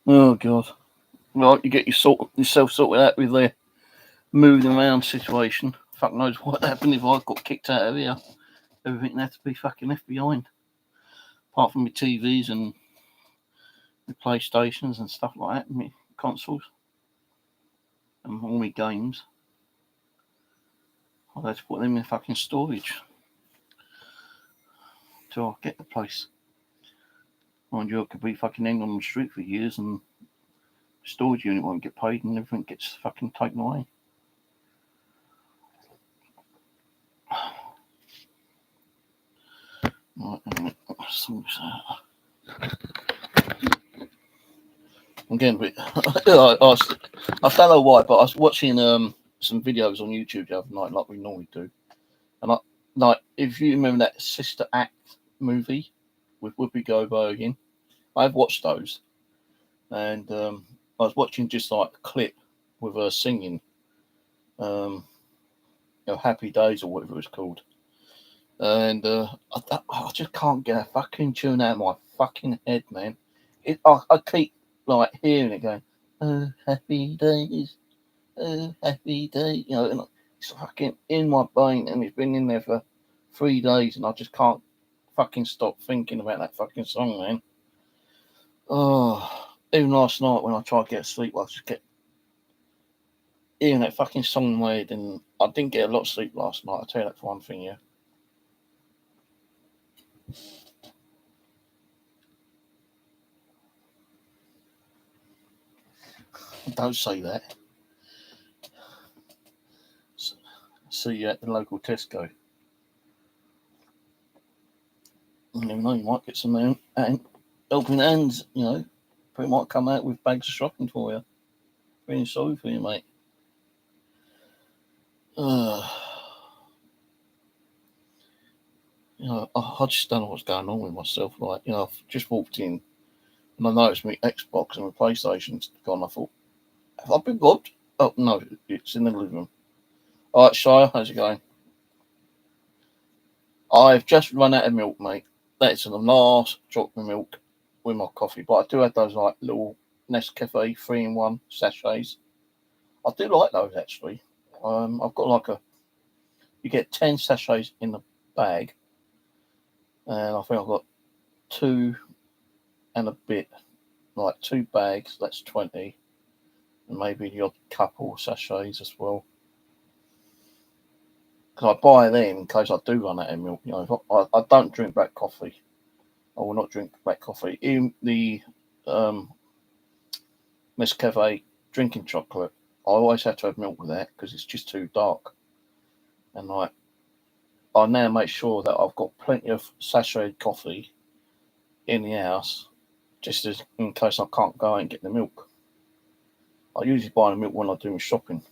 Oh God! Well, you get yourself sorted out with the moving around situation. Fuck knows what happened if I got kicked out of here. Everything had to be fucking left behind, apart from my TVs and my PlayStations and stuff like that, and my consoles and all my games. I had to put them in fucking storage till I get the place. Mind you, it could be fucking hanging on the street for years and the storage unit won't get paid and everything gets fucking taken away. Right, again, but I don't know why, but I was watching some videos on YouTube the other night, like we normally do, and if you remember that Sister Act movie with Whoopi Goldberg, I've watched those, and I was watching just like a clip with her singing, Happy Days or whatever it was called, and I just can't get a fucking tune out of my fucking head, man. I keep like hearing it going, oh, happy days, oh, happy days, and it's fucking in my brain, and it's been in there for 3 days, and I just can't fucking stop thinking about that fucking song, man. Oh, even last night when I tried to get to sleep, I just kept hearing that fucking song in my head, and I didn't get a lot of sleep last night. I'll tell you that for one thing, yeah. Don't say that. See you at the local Tesco. You never know, you might get some helping hands, People might come out with bags of shopping for you. Feeling sorry for you, mate. I just don't know what's going on with myself. Like, I've just walked in and I noticed my Xbox and my PlayStation's gone. I thought, have I been robbed? Oh, no, it's in the living room. All right, Shire, how's it going? I've just run out of milk, mate. That's the last drop of milk with my coffee. But I do have those like little Nescafe 3-in-1 sachets. I do like those actually. I've got you get 10 sachets in the bag, and I think I've got 2 and a bit, like 2 bags. That's 20, and maybe the odd couple sachets as well. Because I buy them in case I do run out of milk. If I don't drink black coffee. I will not drink black coffee. Even the Nescafe drinking chocolate, I always have to have milk with that because it's just too dark. And I now make sure that I've got plenty of sachet coffee in the house, just in case I can't go out and get the milk. I usually buy the milk when I do my shopping,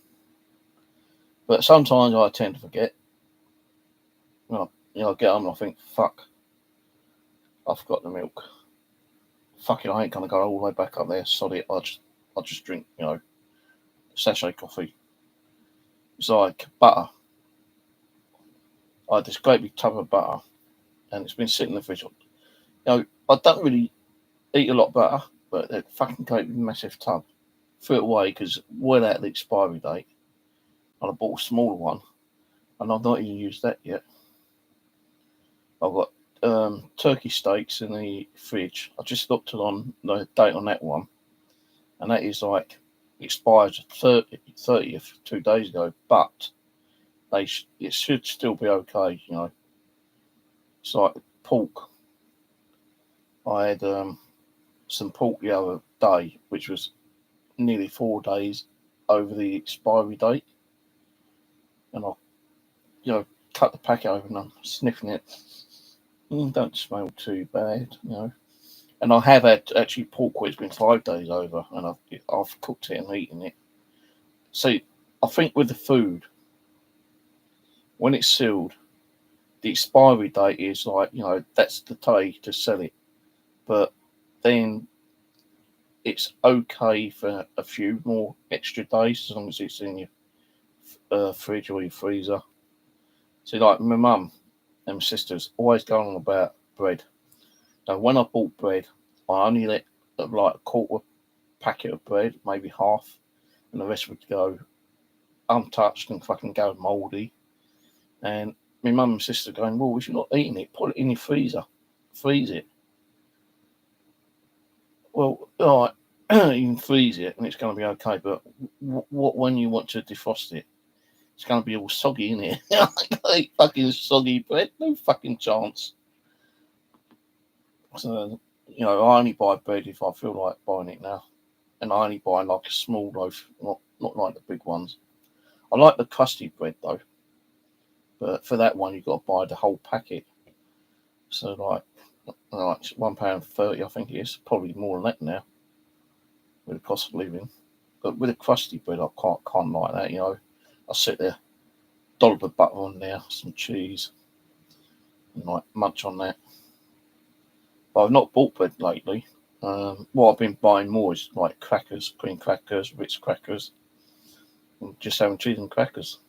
but sometimes I tend to forget. I get home and I think, fuck, I forgot the milk. Fuck it, I ain't gonna go all the way back up there. Sorry, I'll just drink, sachet coffee. It's like butter. I had this great big tub of butter, and it's been sitting in the fridge. I don't really eat a lot of butter, but a fucking great big massive tub. Threw it away because well out of the expiry date, and I bought a smaller one, and I've not even used that yet. I've got turkey steaks in the fridge. I just looked on the date on that one, and that is like expired 30th 2 days ago, but it should still be okay, It's like pork. I had some pork the other day, which was nearly 4 days over the expiry date, and I, cut the packet open and I'm sniffing it. Don't smell too bad, And I have had actually pork where it's been 5 days over, and I've cooked it and eaten it. So I think with the food, when it's sealed, the expiry date is like, that's the day to sell it. But then it's okay for a few more extra days as long as it's in your fridge or your freezer. So, like my mum and my sisters always going on about bread. Now, when I bought bread, I only let like a quarter packet of bread, maybe half, and the rest would go untouched and fucking go mouldy. And my mum and sister going, well, if you're not eating it, put it in your freezer, freeze it. Well, all right, you can freeze it and it's going to be okay, but what when you want to defrost it? It's going to be all soggy, isn't it? I eat fucking soggy bread, no fucking chance. So, I only buy bread if I feel like buying it now. And I only buy like a small loaf, not like the big ones. I like the crusty bread though. But for that one, you've got to buy the whole packet. So like £1.30, I think it is. Probably more than that now, with the cost of living. But with a crusty bread, I can't like that. I sit there, dollop of butter on there, some cheese, and like munch on that. But I've not bought bread lately. What I've been buying more is like crackers, green crackers, Ritz crackers, and just having cheese and crackers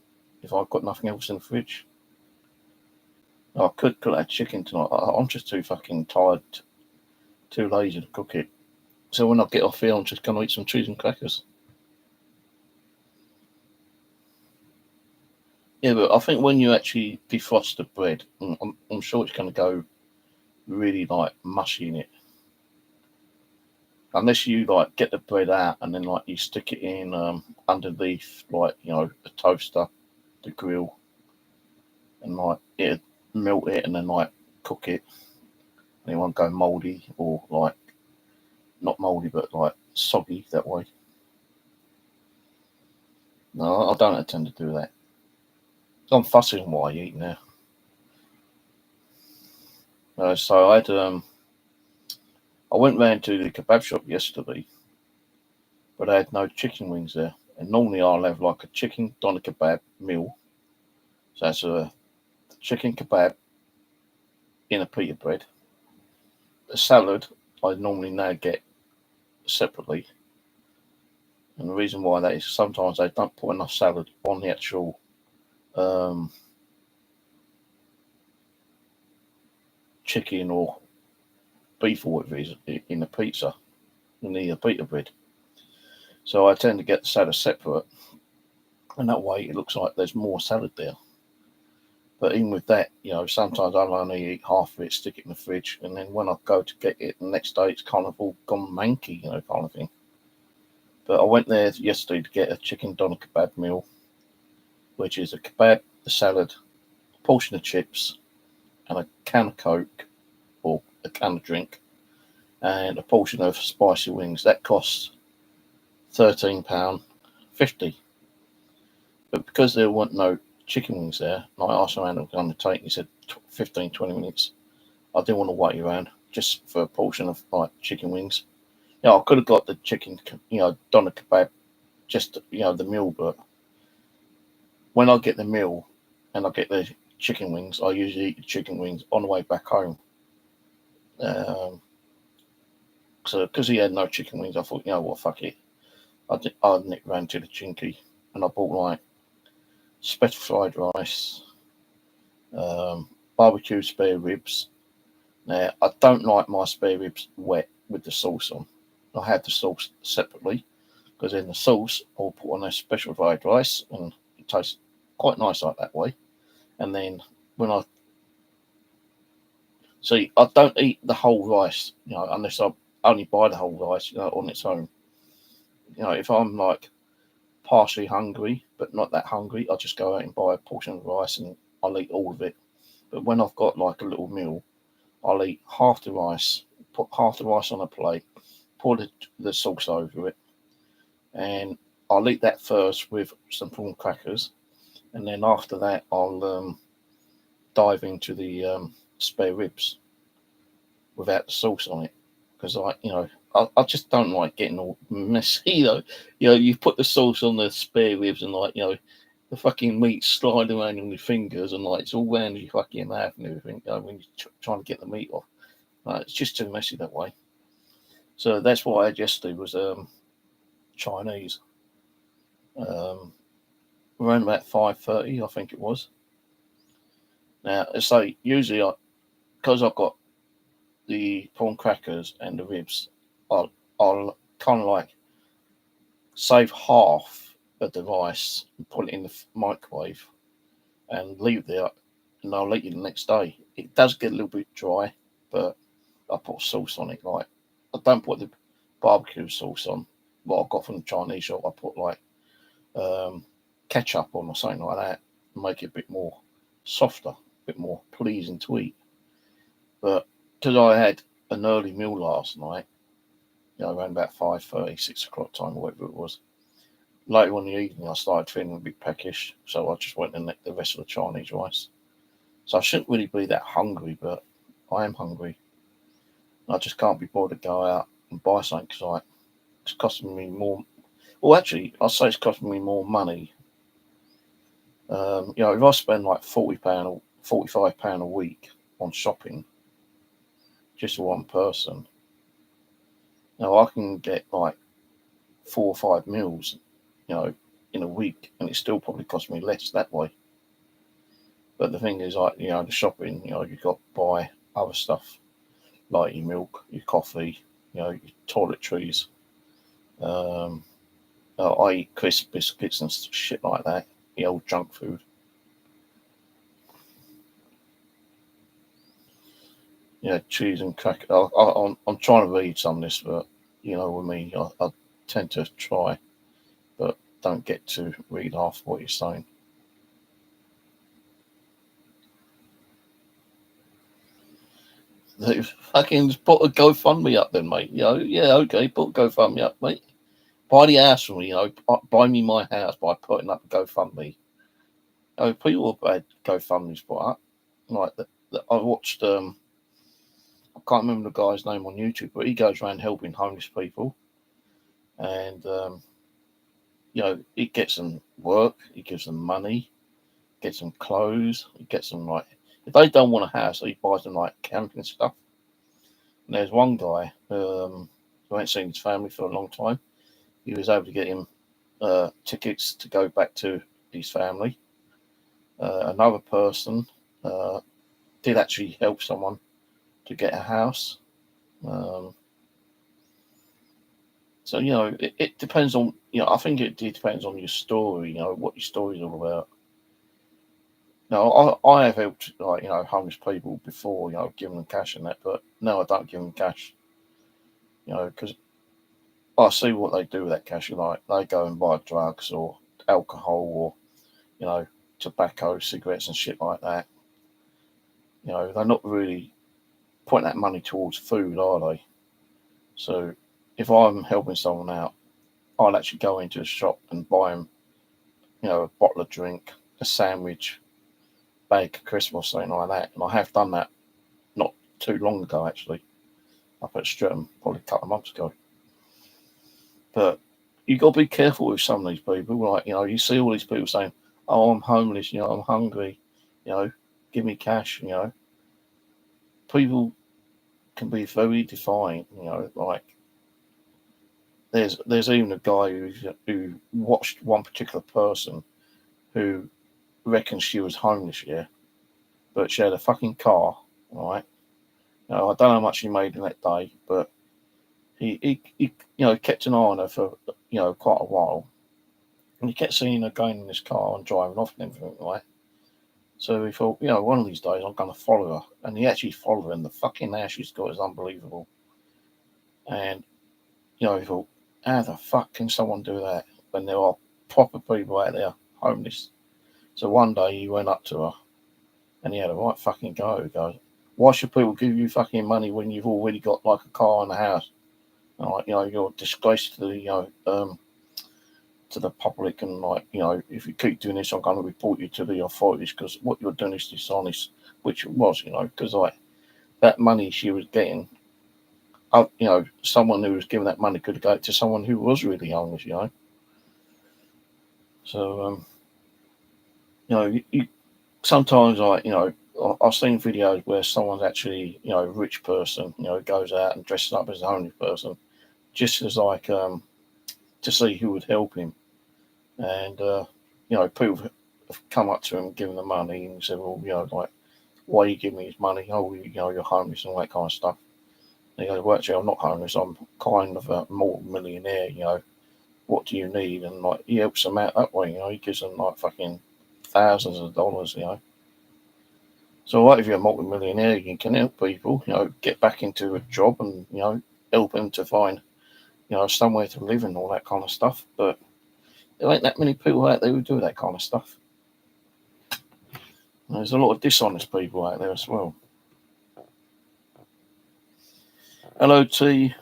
if I've got nothing else in the fridge. I could cook that chicken tonight. I'm just too fucking tired, too lazy to cook it. So when I get off here, I'm just going to eat some cheese and crackers. Yeah, but I think when you actually defrost the bread, I'm sure it's going to go really like mushy in it. Unless you like get the bread out and then like you stick it in underneath like a toaster, the grill, and like it melt it and then like cook it. And it won't go mouldy or like not mouldy but like soggy that way. No, I don't intend to do that. I'm fussy on what I eat now. So I had I went round to the kebab shop yesterday, but I had no chicken wings there. And normally I'll have like a chicken doner kebab meal. So that's a chicken kebab in a pita bread. A salad I normally now get separately. And the reason why that is sometimes they don't put enough salad on the actual chicken or beef or whatever it is in the pizza, in the pita bread. So I tend to get the salad separate, and that way it looks like there's more salad there. But even with that, sometimes I'll only eat half of it, stick it in the fridge, and then when I go to get it the next day, it's kind of all gone manky, kind of thing. But I went there yesterday to get a chicken doner kebab meal, which is a kebab, a salad, a portion of chips, and a can of Coke or a can of drink, and a portion of spicy wings. That costs £13.50. But because there weren't no chicken wings there, and I asked him how long it was going to take, he said 15, 20 minutes. I didn't want to wait around just for a portion of like chicken wings. I could have got the chicken, doner kebab, just the meal. But when I get the meal and I get the chicken wings, I usually eat the chicken wings on the way back home. So because he had no chicken wings, I thought, what, fuck it. I nicked round to the Chinky and I bought like special fried rice, barbecue spare ribs. Now, I don't like my spare ribs wet with the sauce on. I had the sauce separately because in the sauce I'll put on a special fried rice and it tastes quite nice like that way. And then when I don't eat the whole rice, unless I only buy the whole rice, on its own. If I'm like partially hungry but not that hungry, I'll just go out and buy a portion of rice and I'll eat all of it. But when I've got like a little meal, I'll eat half the rice, put half the rice on a plate, pour the sauce over it, and I'll eat that first with some prawn crackers, and then after that I'll dive into the spare ribs without the sauce on it, because I just don't like getting all messy. You put the sauce on the spare ribs and the fucking meat sliding around on your fingers and it's all around your fucking mouth and everything. When you're trying to get the meat off, it's just too messy that way. So that's what I had yesterday was Chinese. Around about 5:30, I think it was. Now, usually because I've got the prawn crackers and the ribs, I'll kind of like save half a device and put it in the microwave and leave it there, and I'll eat it the next day. It does get a little bit dry, but I put sauce on it. Like, I don't put the barbecue sauce on what I got from the Chinese shop. I put like ketchup on or something like that, and make it a bit more softer, a bit more pleasing to eat. But because I had an early meal last night, around about 5:30, 6 o'clock time, or whatever it was. Later on in the evening, I started feeling a bit peckish, so I just went and ate the rest of the Chinese rice. So I shouldn't really be that hungry, but I am hungry. I just can't be bothered to go out and buy something because it's costing me more. Well, actually, I'll say it's costing me more money. If I spend like £40 or £45 a week on shopping just for one person, I can get like 4 or 5 meals, in a week, and it still probably costs me less that way. But the thing is, like, the shopping, you've got to buy other stuff like your milk, your coffee, your toiletries. Um, I eat crisp biscuits and shit like that, the old junk food. Cheese and crackers. I'm trying to read some of this, but with me, I tend to try, but don't get to read half what you're saying. They fucking just put a GoFundMe up then, mate. Yeah, okay, put a GoFundMe up, mate. Buy the house from me, buy me my house by putting up a GoFundMe. People have had GoFundMe's put up. Like I watched, I can't remember the guy's name on YouTube, but he goes around helping homeless people, and it gets them work, it gives them money, gets them clothes, it gets them like if they don't want a house, he buys them like camping stuff. And there's one guy who ain't seen his family for a long time. He was able to get him tickets to go back to his family. Another person did actually help someone to get a house. Um, so it depends on I think it depends on your story. What your story's all about. No, I have helped like homeless people before. Giving them cash and that, but no, I don't give them cash. Because I see what they do with that cash. Like they go and buy drugs or alcohol or tobacco, cigarettes and shit like that. They're not really putting that money towards food, are they? So if I'm helping someone out, I'll actually go into a shop and buy them, a bottle of drink, a sandwich, bag of crisps or something like that. And I have done that not too long ago, actually, up at Streatham, probably a couple of months ago. But you got to be careful with some of these people. Like, you see all these people saying, "Oh, I'm homeless. I'm hungry. Give me cash." People can be very defiant. Like there's even a guy who watched one particular person who reckons she was homeless, yeah, but she had a fucking car, right? I don't know how much he made in that day, but he kept an eye on her for quite a while, and he kept seeing her going in this car and driving off and everything, right? So he thought, one of these days I'm going to follow her, and he actually followed her, and the fucking ass she's got is unbelievable. And he thought, how the fuck can someone do that when there are proper people out there homeless? So one day he went up to her and he had a right fucking go. He goes, "Why should people give you fucking money when you've already got like a car and a house? And like, you're a disgrace to the public, and like, if you keep doing this, I'm going to report you to the authorities because what you're doing is dishonest," which it was, because like that money she was getting, someone who was giving that money could have got it to someone who was really homeless, So, you sometimes I've seen videos where someone's actually, a rich person, goes out and dresses up as a homeless person, just as like to see who would help him. And people have come up to him, and given the money, and said, "Well, like, why are you giving me his money? Oh, you're homeless and all that kind of stuff." And he goes, "Well, actually, I'm not homeless. I'm kind of a multi-millionaire, what do you need, and like he helps them out that way. He gives them like fucking thousands of dollars. So like if you're a multi-millionaire, you can help people, get back into a job and help them to find somewhere to live and all that kind of stuff. But there ain't that many people out there who do that kind of stuff. There's a lot of dishonest people out there as well. Hello, T.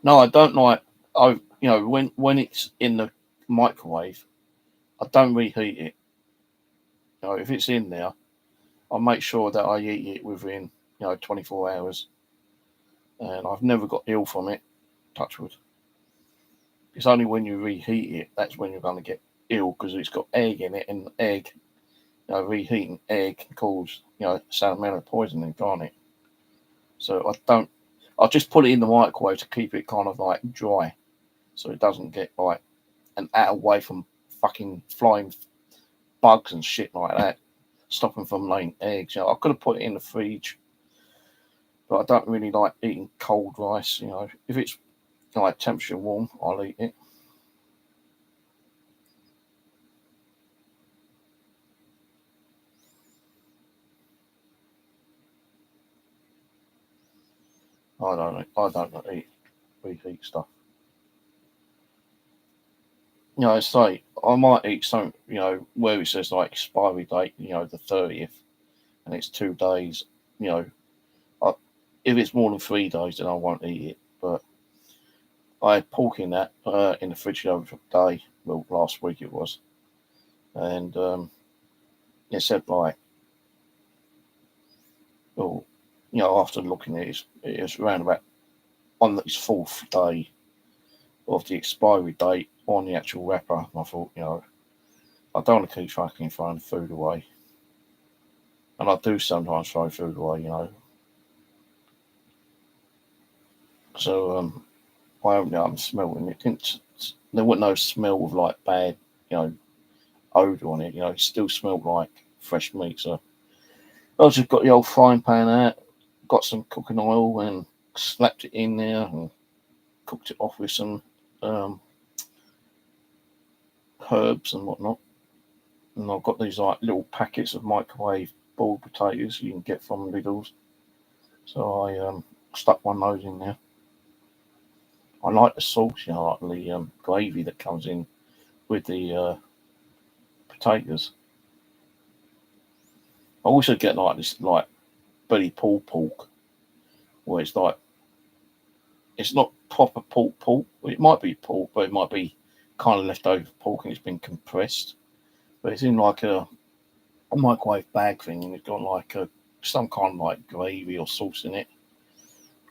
No, I don't like. When it's in the microwave, I don't reheat it. If it's in there, I make sure that I eat it within 24 hours, and I've never got ill from it. Touch wood. It's only when you reheat it that's when you're going to get ill, because it's got egg in it, and egg, reheating egg can cause salmonella poisoning, can't it? So I just put it in the microwave to keep it kind of like dry, so it doesn't get like an out away from fucking flying bugs and shit like that, stopping from laying eggs. I could have put it in the fridge, but I don't really like eating cold rice. If it's like temperature warm, I'll eat it. I don't eat reheat stuff. Say I might eat something, where it says like expiry date, the 30th, and it's 2 days. If it's more than 3 days, then I won't eat it. But I had pork in that in the fridge the other day. Well, last week it was, and it said like, oh, after looking at it, it's around about on its 4th day of the expiry date on the actual wrapper. And I thought, I don't want to keep fucking throwing food away, and I do sometimes throw food away, So I opened it up and smelled it, and it didn't. There wasn't no smell of like bad, odor on it. It still smelled like fresh meat. So I just got the old frying pan out, got some cooking oil, and slapped it in there and cooked it off with some um, herbs and whatnot. And I've got these like little packets of microwave boiled potatoes you can get from Lidl's. So I stuck one of those in there. I like the sauce, like the gravy that comes in with the potatoes. I also get like this like belly pulled pork, where it's like it's not proper pork. It might be pork, but it might be kind of leftover pork and it's been compressed. But it's in like a microwave bag thing, and it's got like some kind of like gravy or sauce in it.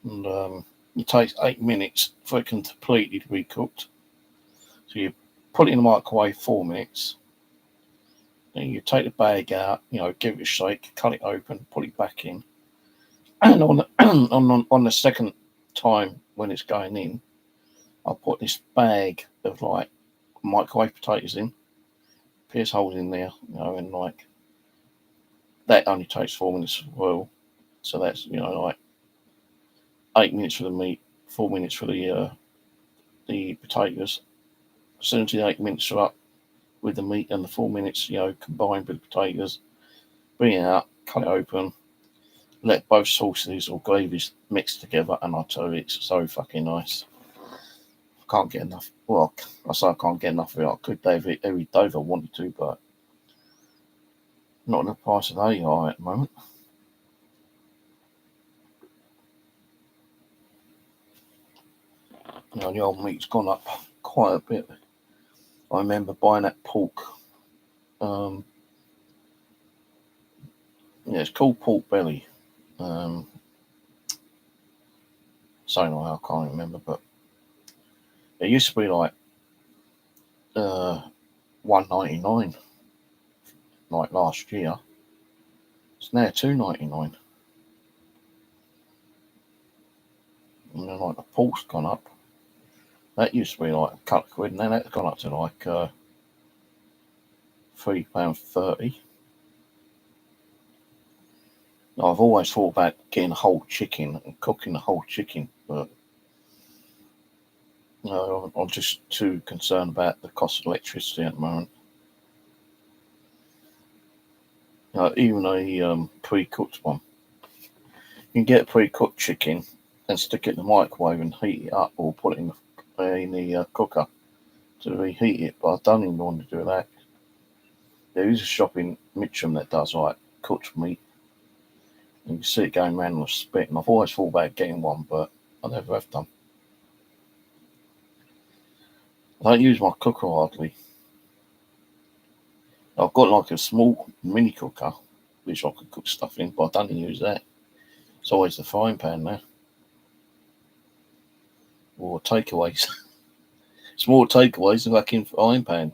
And it takes 8 minutes for it completely to be cooked. So you put it in the microwave 4 minutes. Then you take the bag out, give it a shake, cut it open, put it back in. And on the, on the second time when it's going in, I'll put this bag of like microwave potatoes in, pierce holes in there, and like that only takes 4 minutes as well. So that's like 8 minutes for the meat, 4 minutes for the potatoes. As soon as the 8 minutes are up with the meat and the 4 minutes, combined with the potatoes, bring it out, cut it open, let both sauces or gravies mix together, and I tell you, it's so fucking nice. I can't get enough. Well, I say I can't get enough of it. I could have it every day if I wanted to, but not in the price of they are at the moment. The old meat's gone up quite a bit. I remember buying that pork. It's called pork belly. Something like I can't remember, but it used to be like $1.99, like last year. It's now $2.99. And then like the pork's gone up. That used to be like a couple of quid, and then that's gone up to like £3.30. I've always thought about getting a whole chicken and cooking the whole chicken, but I'm just too concerned about the cost of electricity at the moment. Even a pre-cooked one. You can get a pre-cooked chicken and stick it in the microwave and heat it up, or put it in the cooker to reheat it. But I don't even want to do that. There is a shop in Mitcham that does like cooked meat, and you see it going around with spit. And I've always thought about getting one, but I never have done. I don't use my cooker hardly. I've got like a small mini cooker which I could cook stuff in, but I don't use that. It's always the frying pan now. Or takeaways. It's more takeaways than back in frying pan.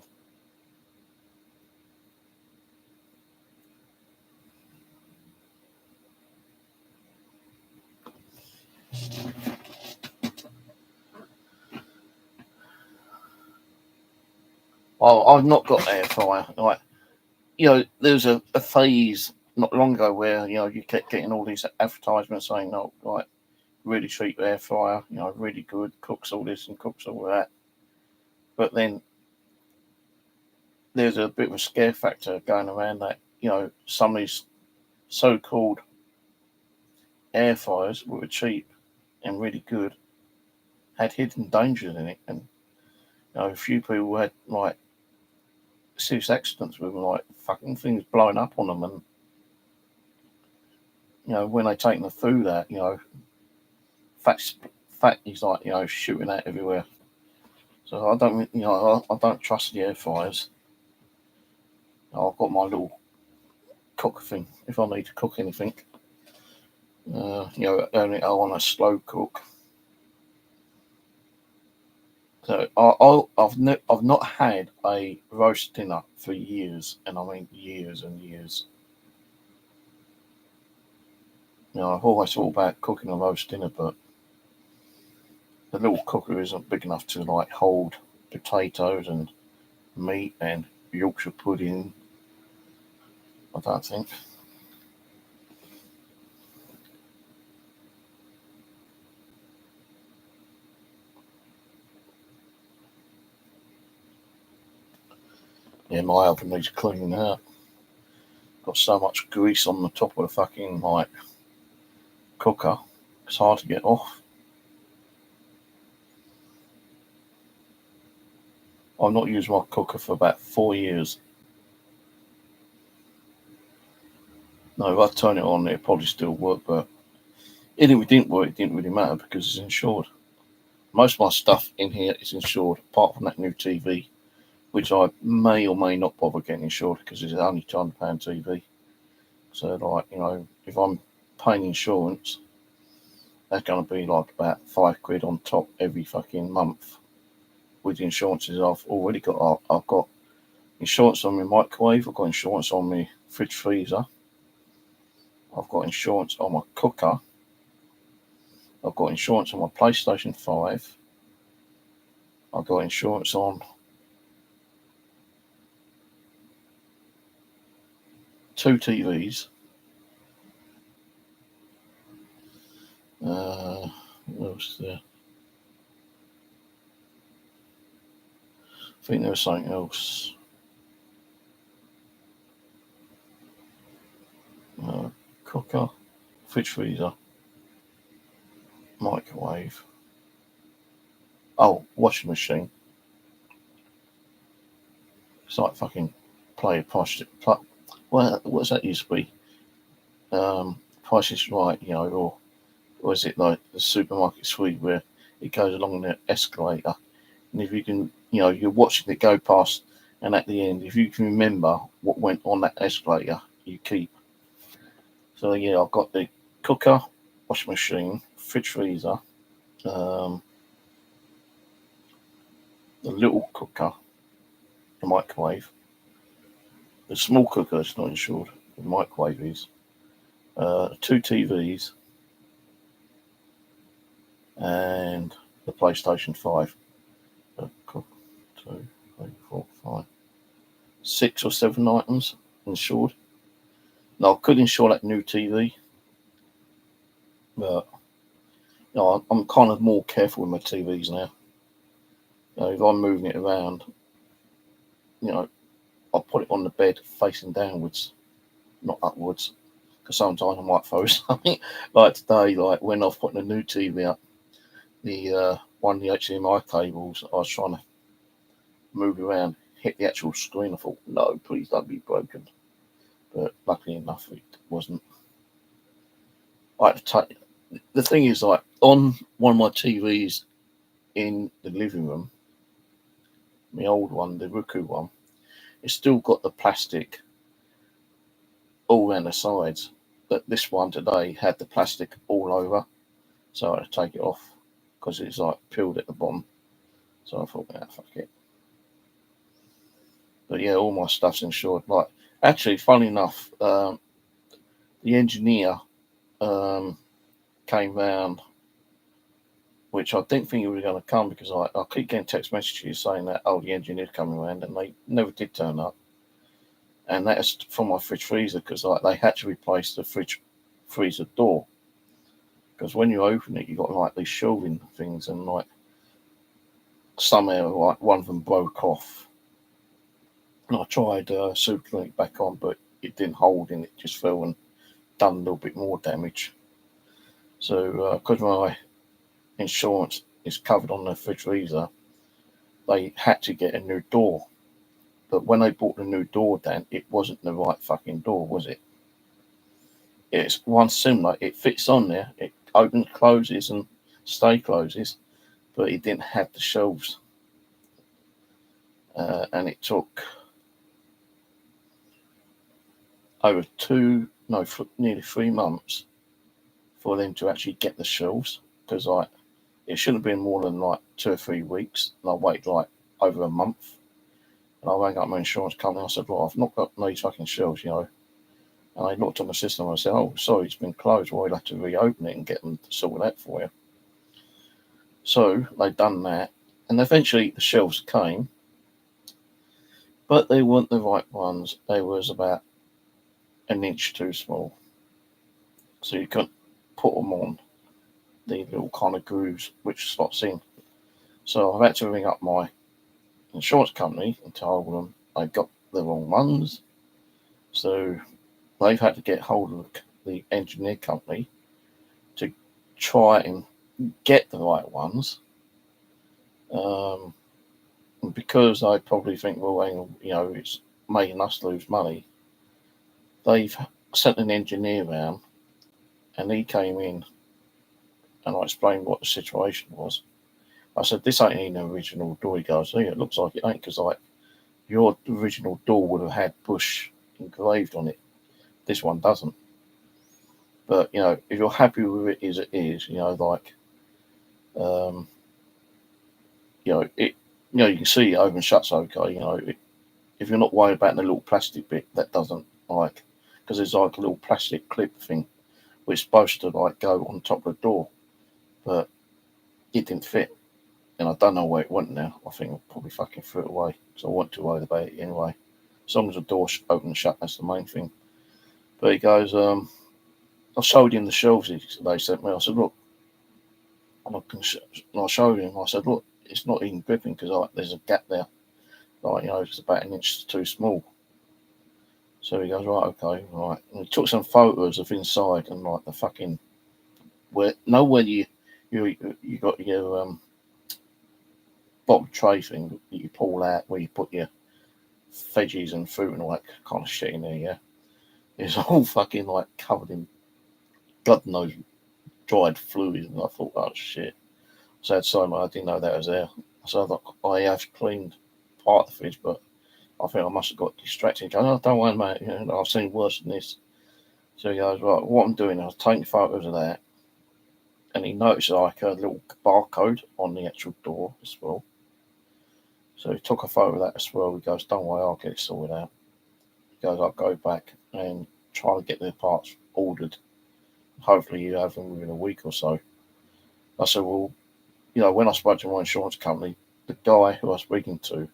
I've not got air fryer. Like, there was a phase not long ago where, you kept getting all these advertisements saying, oh, like, really cheap air fryer, really good, cooks all this and cooks all that. But then there's a bit of a scare factor going around that, some of these so-called air fryers were cheap and really good, had hidden dangers in it, and a few people had like serious accidents with them, like fucking things blowing up on them, and when they taking the food out, fat is like shooting out everywhere. So I don't, I don't trust the air fryers. I've got my little cook thing if I need to cook anything. Only I want a slow cook. So I've not had a roast dinner for years, and I mean years and years. I've always thought about cooking a roast dinner, but the little cooker isn't big enough to like hold potatoes and meat and Yorkshire pudding. I don't think. Yeah, my oven needs cleaning out. Got so much grease on the top of the fucking like cooker. It's hard to get off. I've not used my cooker for about 4 years. No, if I turn it on, it'll probably still work, but even if it didn't work, it didn't really matter because it's insured. Most of my stuff in here is insured, apart from that new TV, which I may or may not bother getting insured because it's only £200 TV. So, like, if I'm paying insurance, that's going to be like about £5 on top every fucking month. With the insurances I've already got, I've got insurance on my microwave, I've got insurance on my fridge freezer, I've got insurance on my cooker, I've got insurance on my PlayStation 5, I've got insurance on 2 TVs. What else is there? I think there was something else. Cooker, fridge freezer, microwave. Oh, washing machine. It's like fucking play price. Well, what's that used to be? Price is Right, or is it like the supermarket suite where it goes along the escalator? And if you can, you're watching it go past, and at the end, if you can remember what went on that escalator, you keep. So yeah, I've got the cooker, washing machine, fridge freezer, the little cooker, the microwave, the small cooker is not insured, the microwave is, 2 TVs, and the PlayStation 5. 2, 3, 4, 5, 6 or 7 items insured. Now I could insure that new TV, But I'm kind of more careful with my TVs now. If I'm moving it around, I'll put it on the bed facing downwards, not upwards. Because sometimes I might throw something. Like today, like when I was putting a new TV up, one of the HDMI cables, I was trying to move around, hit the actual screen. I thought, no, please don't be broken. But luckily enough, it wasn't. The thing is, like on one of my TVs in the living room, my old one, the Roku one, it's still got the plastic all around the sides. But this one today had the plastic all over, so I had to take it off because it's like peeled at the bottom. So I thought, yeah, fuck it. But yeah, all my stuff's insured. Like, actually, funny enough, the engineer came round, which I didn't think he was going to come because I keep getting text messages saying that, oh, the engineer's coming around, and they never did turn up. And that's from my fridge freezer because like they had to replace the fridge freezer door because when you open it, you got like these shelving things, and like somehow like one of them broke off. And I tried suturing it back on, but it didn't hold, and it just fell and done a little bit more damage. So because my insurance is covered on the fridge freezer, they had to get a new door. But when they bought the new door down, it wasn't the right fucking door, was it? It's one similar. It fits on there. It opens, closes, and stay closes, but it didn't have the shelves. And it took over nearly 3 months for them to actually get the shelves because like it shouldn't have been more than like 2 or 3 weeks. And I waited like over a month. And I rang up my insurance company. I said, well, I've not got these fucking shelves, And I looked at my system and I said, oh, sorry, it's been closed. Well, we'll have to reopen it and get them to sort that for you. So they done that. And eventually the shelves came. But they weren't the right ones. They was about an inch too small. So you couldn't put them on the little kind of grooves which slots in. So I've had to ring up my insurance company and tell them I got the wrong ones. So they've had to get hold of the engineer company to try and get the right ones. Because I probably think, well, it's making us lose money. They've sent an engineer around, and he came in, and I explained what the situation was. I said, this ain't an original door. He goes, yeah, it looks like it ain't, because like your original door would have had Bush engraved on it. This one doesn't. But if you're happy with it as it is, it, you can see it opens shuts okay. If you're not worried about the little plastic bit that doesn't because there's like a little plastic clip thing which is supposed to like go on top of the door, but it didn't fit, and I don't know where it went now. I think I probably fucking threw it away, so I wasn't too worried about it anyway. As long as the door open and shut, that's the main thing. But he goes, I showed him the shelves they sent me. I said, look, and I showed him. I said, look, it's not even gripping because there's a gap there. It's about an inch too small. So he goes, right, okay, right. And he took some photos of inside and like the fucking where you got your bottom tray thing that you pull out where you put your veggies and fruit and all that kind of shit in there. Yeah, it's all fucking like covered in God knows dried fluid, and I thought, oh shit. So I said, sorry, mate, I didn't know that was there. So I have cleaned part of the fridge, but I think I must have got distracted. Going, oh, don't worry, mate. I've seen worse than this. So he goes, right, what I'm doing, I was taking photos of that. And he noticed like a little barcode on the actual door as well. So he took a photo of that as well. He goes, don't worry, I'll get it sorted out. He goes, I'll go back and try to get the parts ordered. Hopefully you have them within a week or so. I said, well, when I spoke to my insurance company, the guy who I was speaking to,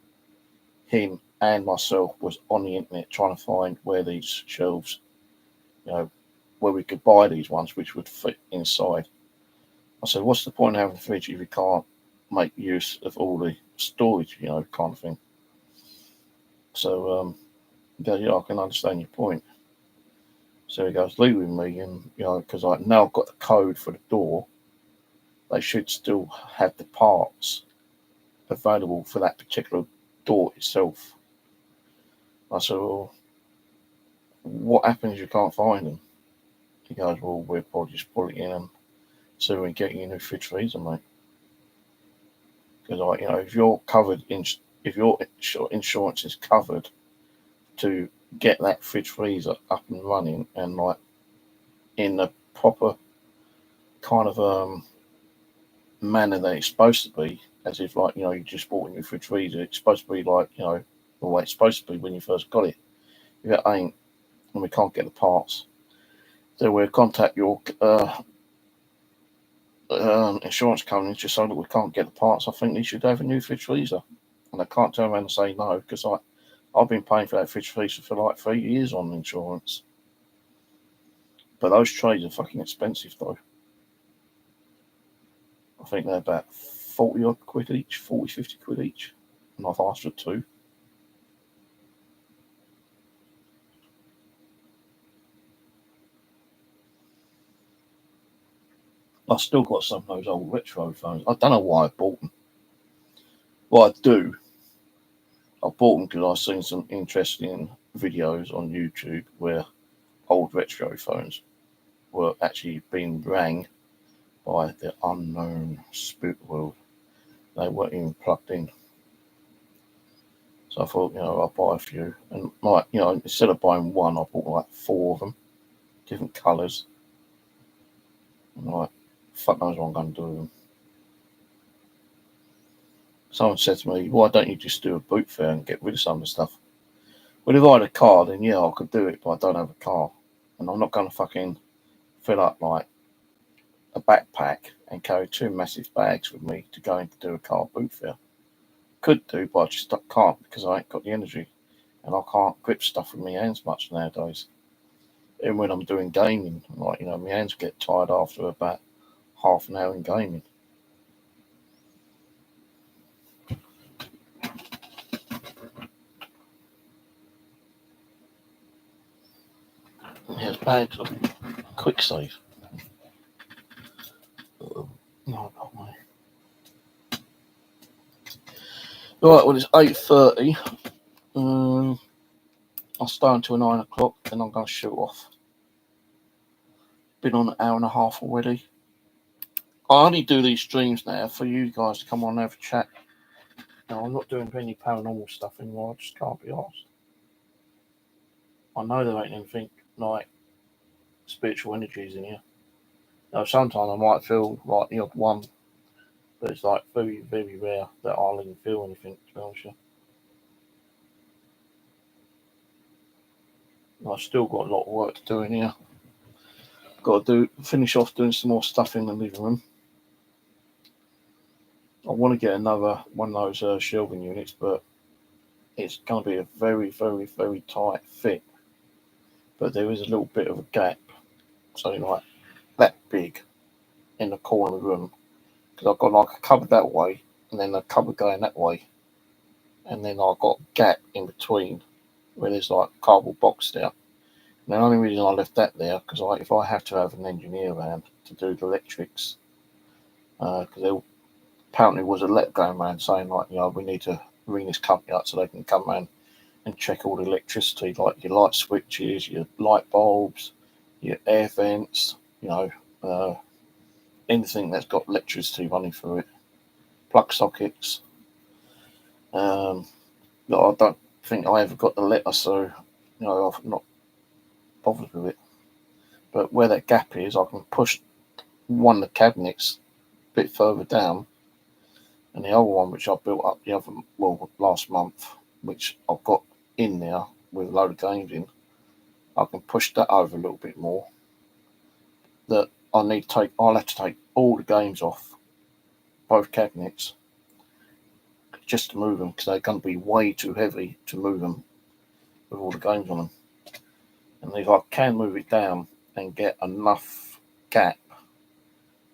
him and myself was on the internet trying to find where these shelves, where we could buy these ones which would fit inside. I said, what's the point of having a fridge if you can't make use of all the storage, kind of thing. So, yeah, I can understand your point. So he goes, leave with me, and because now I've got the code for the door, they should still have the parts available for that particular door itself. I said, well, what happens if you can't find them? He goes, well, we'll probably just pull it in and see if we can get you a new fridge freezer, mate. Because, if you're covered if your insurance is covered to get that fridge freezer up and running and in a proper kind of manner that it's supposed to be, as if you just bought a new fridge freezer, it's supposed to be the way it's supposed to be when you first got it. If it ain't, and we can't get the parts, then we'll contact your insurance company just so that we can't get the parts. I think they should have a new fridge freezer, and I can't turn around and say no, because I've been paying for that fridge freezer for 3 years on insurance. But those trays are fucking expensive though. I think they're about 40 odd quid each, 40, 50 quid each, and I've asked for 2. I've still got some of those old retro phones. I don't know why I bought them. Well, I do. I bought them because I've seen some interesting videos on YouTube where old retro phones were actually being rang by the unknown spirit world. They weren't even plugged in. So I thought, I'll buy a few. And instead of buying one, I bought 4 of them, different colours. And fuck knows what I'm going to do with them. Someone said to me, why don't you just do a boot fair and get rid of some of the stuff? Well, if I had a car, then yeah, I could do it, but I don't have a car. And I'm not going to fucking fill up a backpack and carry 2 massive bags with me to go in to do a car boot fair. Could do, but I just can't because I ain't got the energy. And I can't grip stuff with my hands much nowadays. Even when I'm doing gaming, my hands get tired after about half an hour in gaming. Here's bags of quick save. Right, well, it's 8:30. I'll stay until 9 o'clock, then I'm going to shoot off. Been on an hour and a half already. I only do these streams now for you guys to come on and have a chat. I'm not doing any paranormal stuff anymore. I just can't be asked. I know there ain't anything like spiritual energies in here. Sometimes I might feel like the odd one, but it's very, very rare that I'll even feel anything, to be honest with you. I've still got a lot of work to do in here. Got to finish off doing some more stuff in the living room. I want to get another one of those shelving units, but it's going to be a very, very, very tight fit. But there is a little bit of a gap, so that big in the corner of the room, because I've got a cupboard that way and then a cupboard going that way, and then I've got a gap in between where there's a cardboard box there. And the only reason I left that there because if I have to have an engineer around to do the electrics, because there apparently was a letter going around saying we need to ring this company up so they can come around and check all the electricity, like your light switches, your light bulbs, your air vents, anything that's got electricity running through it, plug sockets. I don't think I ever got the letter, so I've not bothered with it. But where that gap is, I can push one of the cabinets a bit further down, and the other one which I built up last month, which I've got in there with a load of games in, I can push that over a little bit more. That I'll have to take all the games off both cabinets just to move them, because they're going to be way too heavy to move them with all the games on them. And if I can move it down, and get enough gap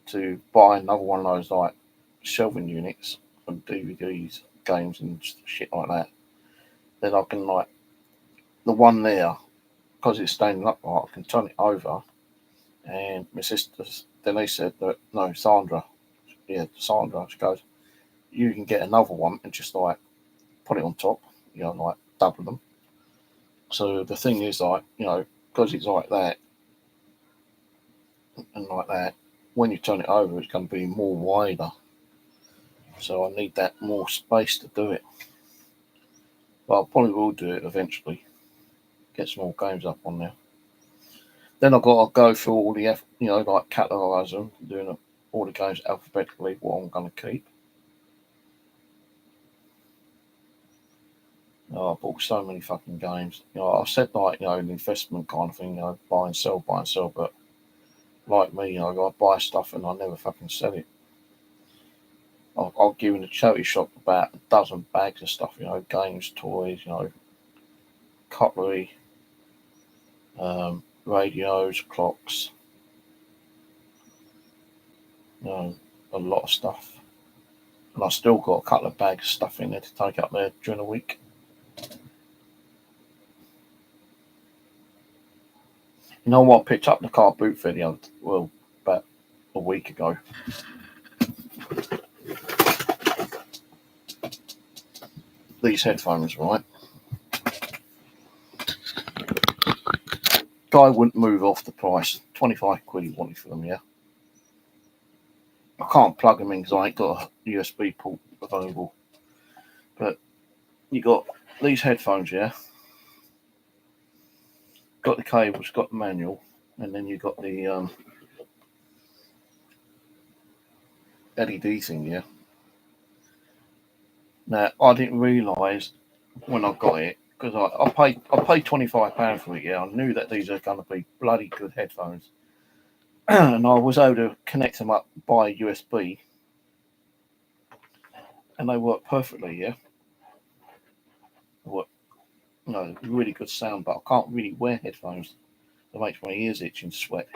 to buy another one of those like shelving units of DVDs, games, and shit like that, then I can like the one there, because it's standing upright, I can turn it over. And my sister Denise said that no, Sandra, she goes, you can get another one and just like put it on top, like double them. So the thing is, like, because it's like that and like that, when you turn it over, it's going to be more wider. So I need that more space to do it. But I probably will do it eventually. Get some more games up on there. Then I've got to go through all the, like categorise them, doing all the games alphabetically, what I'm going to keep. I bought so many fucking games. I said like, an investment kind of thing, buy and sell, but like me, I buy stuff and I never fucking sell it. I'll give in the charity shop about a dozen bags of stuff, games, toys, cutlery, radios, clocks, a lot of stuff. And I still got a couple of bags of stuff in there to take up there during the week. You know what? I picked up the car boot for about a week ago. These headphones, right? Guy wouldn't move off the price. 25 quid he wanted for them, yeah. I can't plug them in because I ain't got a USB port available. But you got these headphones, yeah. Got the cables, got the manual, and then you got the LED thing, yeah. Now I didn't realise when I got it, because I paid £25 for it, yeah. I knew that these are going to be bloody good headphones. And I was able to connect them up by USB. And they work perfectly, yeah. They work, really good sound, but I can't really wear headphones. It makes my ears itch and sweat.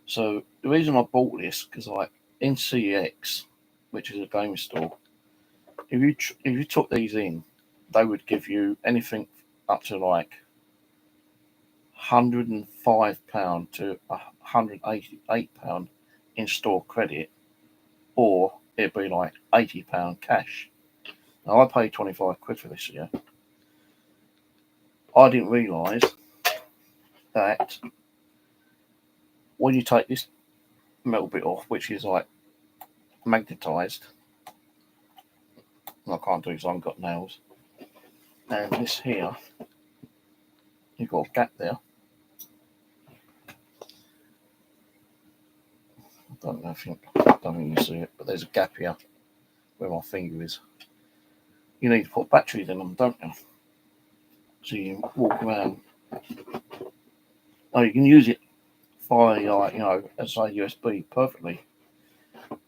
So the reason I bought this, because like in CEX, which is a game store, if you took these in, they would give you anything up to like £105 to £188 in store credit, or it'd be like £80 cash. Now I paid 25 quid for this year. I didn't realise that when you take this metal bit off, which is like magnetised, I can't do it because I haven't got nails, and this here, you've got a gap there. I don't think you see it, but there's a gap here where my finger is. You need to put batteries in them, don't you? So you walk around. Oh, you can use it via, like, as a USB perfectly.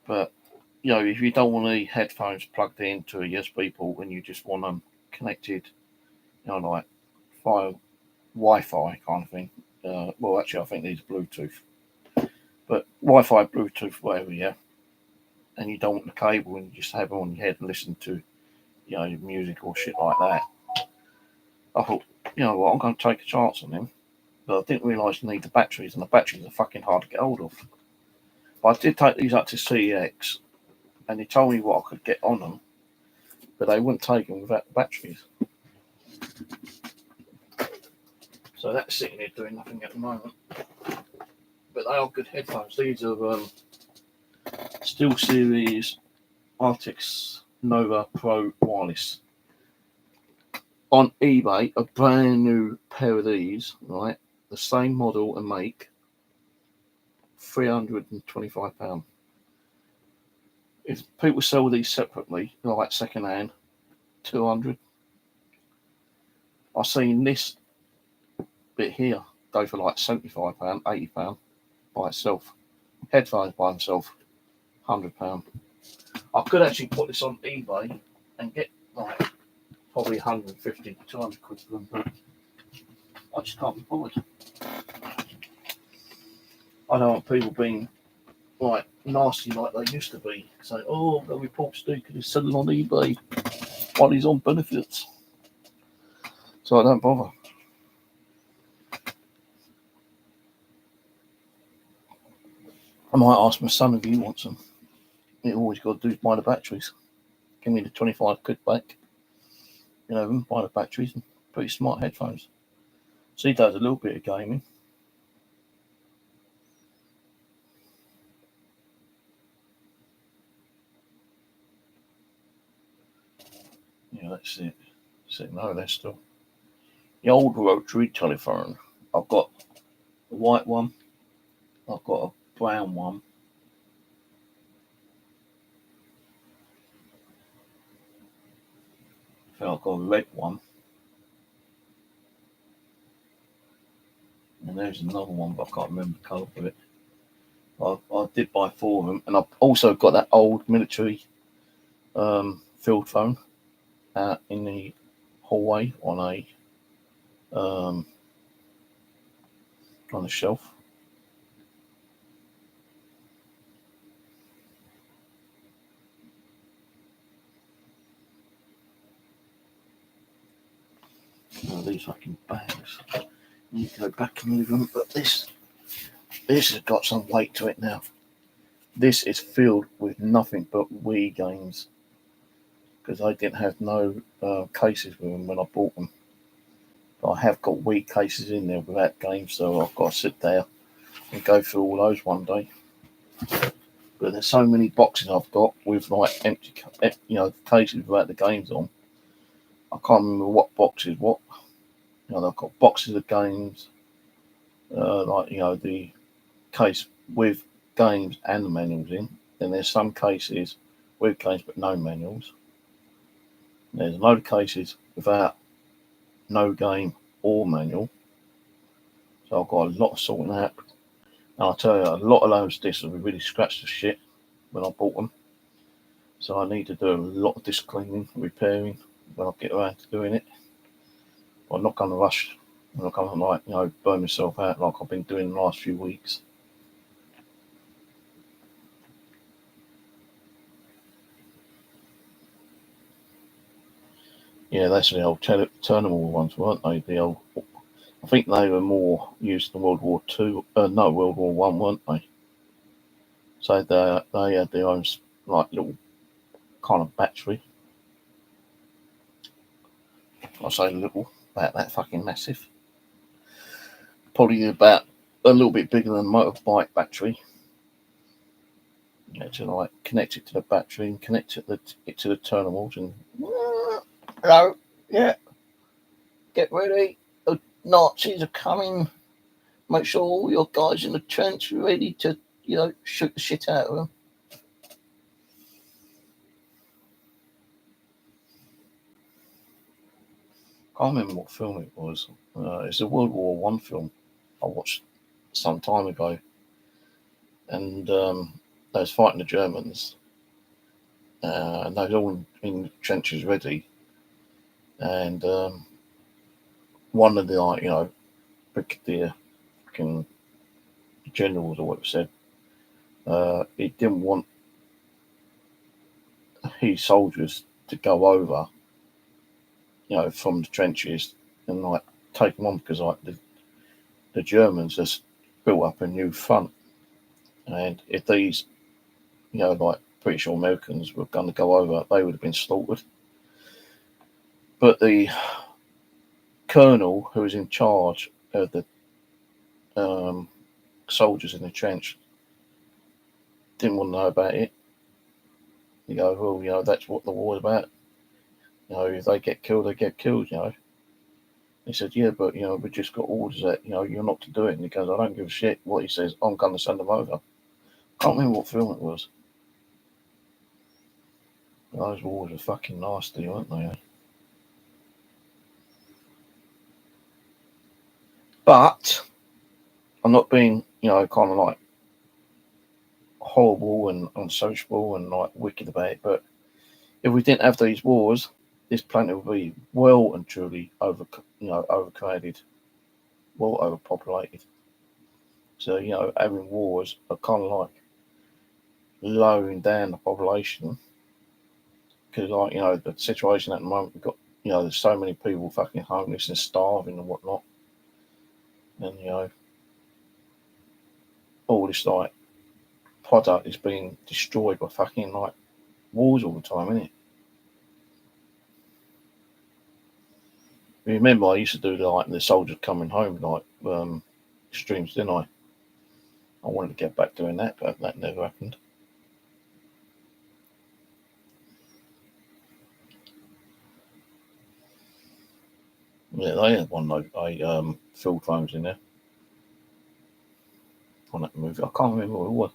But, if you don't want the headphones plugged into a USB port and you just want them connected, like via Wi-Fi kind of thing. Well, actually, I think these are Bluetooth. But Wi-Fi, Bluetooth, whatever, yeah. And you don't want the cable and you just have it on your head and listen to, music or shit like that. I thought, what, I'm going to take a chance on them. But I didn't realise you need the batteries, and the batteries are fucking hard to get hold of. But I did take these up to CEX, and they told me what I could get on them, but they wouldn't take them without the batteries. So that's sitting here doing nothing at the moment. But they are good headphones. These are SteelSeries Arctis Nova Pro Wireless. On eBay, a brand new pair of these, right? The same model and make, £325. If people sell these separately, like second hand, 200. I've seen this bit here go for like £75, £80 by itself. Headphones by themselves, £100. I could actually put this on eBay and get like probably 150, 200 quid for them, but I just can't be bothered. I don't want people being like nasty like they used to be, saying, "Oh, they'll report Stu because he's selling on eBay while he's on benefits." So I don't bother. I might ask my son if he wants them. All he's got to do is buy the batteries. Give me the 25 quid back. Buy the batteries and pretty smart headphones. So he does a little bit of gaming. Yeah, that's it. No, that's still the old rotary telephone. I've got a white one. I've got a brown one. I think I've got a red one. And there's another one, but I can't remember the colour of it. I did buy 4 of them, and I've also got that old military field phone in the hallway on a shelf. These fucking bags. You can go back and move them, but this has got some weight to it now. This is filled with nothing but Wii games because I didn't have no cases with them when I bought them. But I have got Wii cases in there without games, so I've got to sit there and go through all those one day. But there's so many boxes I've got with like empty, cases without the games on. I can't remember what box is what. I've got boxes of games, the case with games and the manuals in. Then there's some cases with games but no manuals. There's a load of cases without no game or manual. So I've got a lot of sorting out. And I'll tell you, a lot of those discs have really scratched the shit when I bought them. So I need to do a lot of disc cleaning, repairing when I get around to doing it. But I'm not going to rush. I'm not going to burn myself out like I've been doing the last few weeks. Yeah, that's the old Turnable ones, weren't they? I think they were more used in World War II. World War One, weren't they? So they had their own little kind of battery. I say little, about that fucking massive. Probably about a little bit bigger than a motorbike battery. To connect it to the battery and connect it to the terminals and hello, yeah, get ready. The Nazis are coming. Make sure all your guys in the trench are ready to, shoot the shit out of them. I can't remember what film it was. It's a World War One film I watched some time ago, and they was fighting the Germans, and they was all in trenches ready, and one of the brigadier generals or what it said, he didn't want his soldiers to go over, from the trenches and take them on because the Germans just built up a new front, and if these, British or Americans were going to go over, they would have been slaughtered. But the colonel who was in charge of the soldiers in the trench didn't want to know about it. You go, well, that's what the war's about. If they get killed, they get killed, He said, yeah, but, we just got orders that, you're not to do it. And he goes, I don't give a shit what he says. I'm going to send them over. Can't remember what film it was. Those wars are fucking nasty, aren't they? But I'm not being, kind of horrible and unsociable and wicked about it. But if we didn't have these wars, this planet would be well and truly overcrowded, well overpopulated. So, having wars are kind of like lowering down the population. Because, the situation at the moment, we've got, there's so many people fucking homeless and starving and whatnot. And, all this, like, product is being destroyed by fucking, like, wars all the time, isn't it? Remember, I used to do the soldiers coming home streams, didn't I? I wanted to get back doing that, but that never happened. Yeah, they had one like field phones in there on that movie. I can't remember what it was.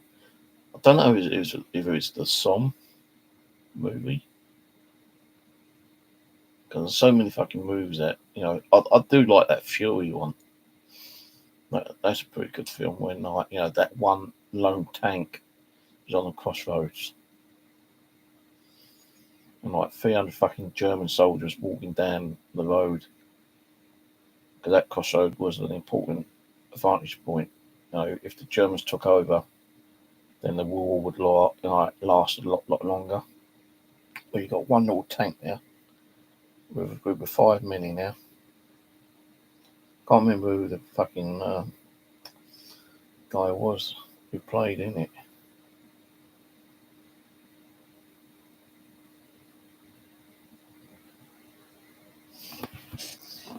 I don't know if it's the Somme movie, because there's so many fucking movies that I do like that Fury one. That's a pretty good film when that one lone tank is on the crossroads and like 300 fucking German soldiers walking down the road, because that crossroad was an important vantage point. If the Germans took over, then the war would last a lot longer. But you got one little tank there with a group of 5 men in there. Can't remember who the fucking guy was who played in it.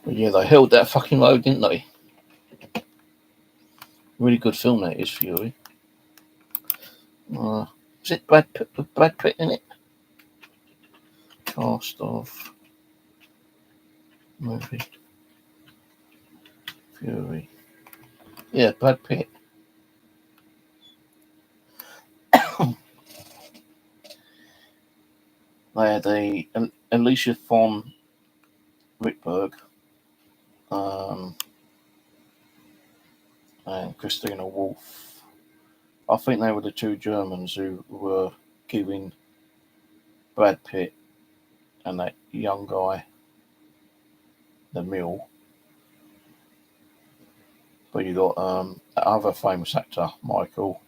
But yeah, they held that fucking road, didn't they? Really good film that is, Fury. Was it Brad Pitt in it? Cast of movie Fury. Yeah, Brad Pitt. They had Alicia von Rickberg and Christina Wolf. I think they were the two Germans who were giving Brad Pitt and that young guy the meal. But you got that other famous actor, Michael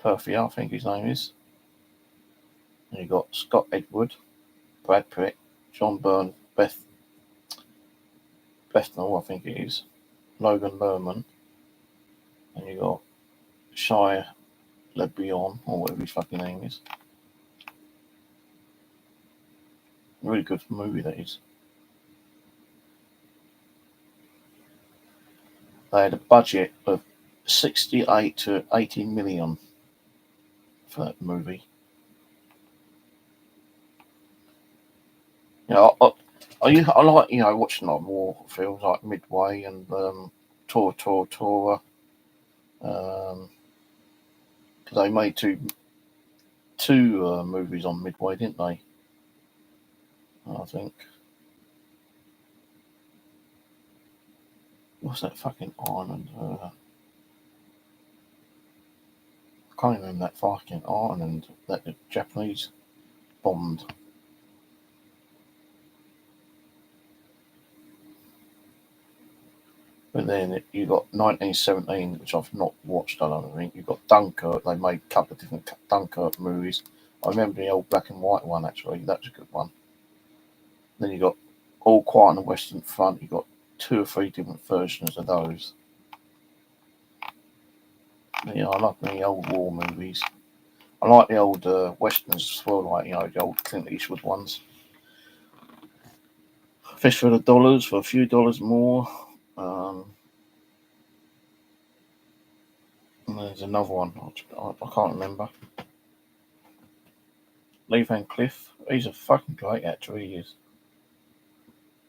Perfia, I think his name is. And you got Scott Edward, Brad Pitt, John Byrne, Bethnal, I think it is, Logan Lerman, and you got Shia LaBeouf, or whatever his fucking name is. Really good movie that is. They had a budget of 68 to 80 million for that movie. I like watching like war films like Midway and Tora, because they made two movies on Midway, didn't they? I think. What's that fucking island? I can't remember that fucking island that the Japanese bombed. But then you got 1917, which I've not watched, I don't think. You've got Dunkirk. They made a couple of different Dunkirk movies. I remember the old black and white one, actually. That's a good one. Then you got All Quiet on the Western Front. You got 2 or 3 different versions of those. I like the old war movies. I like the old westerns as well, like the old Clint Eastwood ones. Fish for the Dollars for a few dollars more. And there's another one I can't remember. Lee Van Cleef. He's a fucking great actor. He is.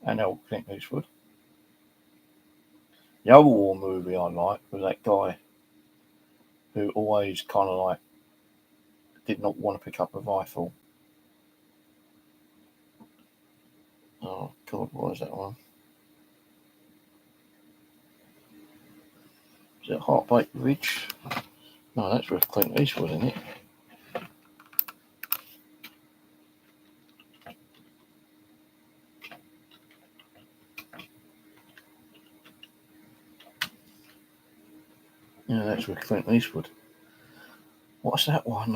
And old Clint Eastwood. The other war movie I liked was that guy who always kind of like did not want to pick up a rifle. Oh God, what was that one? Is it Heartbreak Ridge? No, that's with Clint Eastwood, isn't it? Yeah, that's with Clint Eastwood. What's that one?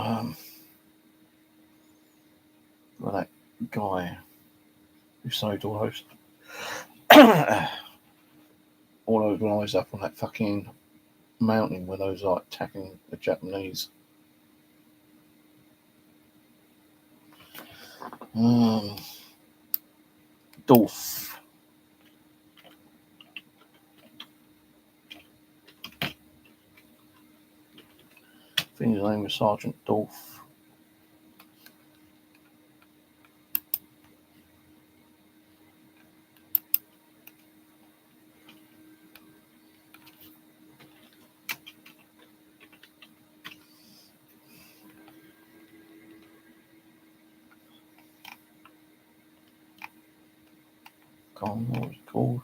Well, that guy who saved all those all those guys up on that fucking mountain where those like attacking the Japanese. Dolph. I think his name was Sergeant Dolph. Can't remember what it's called.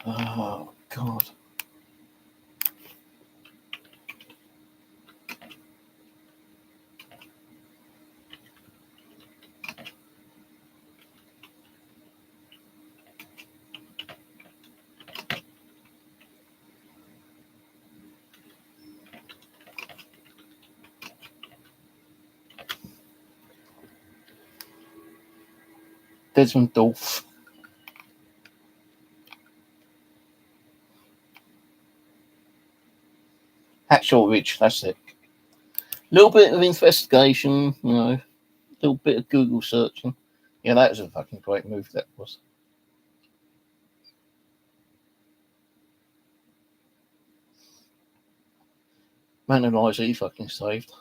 Oh, God. Desmond Dolph. Hacksaw Ridge, that's it. Little bit of investigation, you know, little bit of Google searching. Yeah, that was a fucking great movie, that was. Man and lives he fucking saved.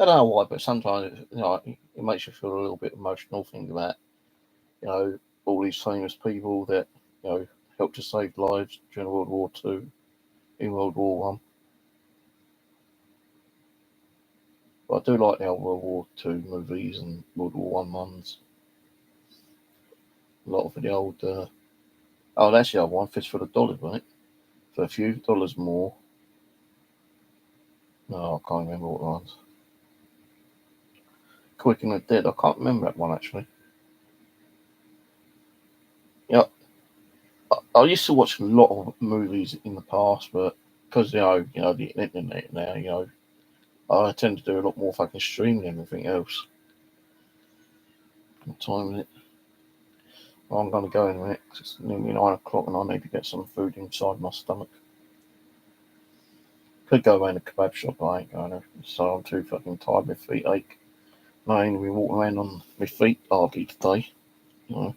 I don't know why, but sometimes you know, it makes you feel a little bit emotional thinking about, you know, all these famous people that, you know, helped to save lives during World War Two, in World War One. But I do like the old World War Two movies and World War One ones. A lot of the old. Oh, that's the other one. Fistful of Dollars, wasn't it? For a few dollars more. No, I can't remember what ones. Quick and the Dead. I can't remember that one actually. Yeah, I used to watch a lot of movies in the past, but because the internet now, I tend to do a lot more fucking streaming than everything else. What time is it? Well, I'm going to go in a minute 'cause it's nearly 9 o'clock and I need to get some food inside my stomach. Could go around the kebab shop, but I ain't going to. So I'm too fucking tired. My feet ache. I ain't been walking around on my feet hardly today. You know.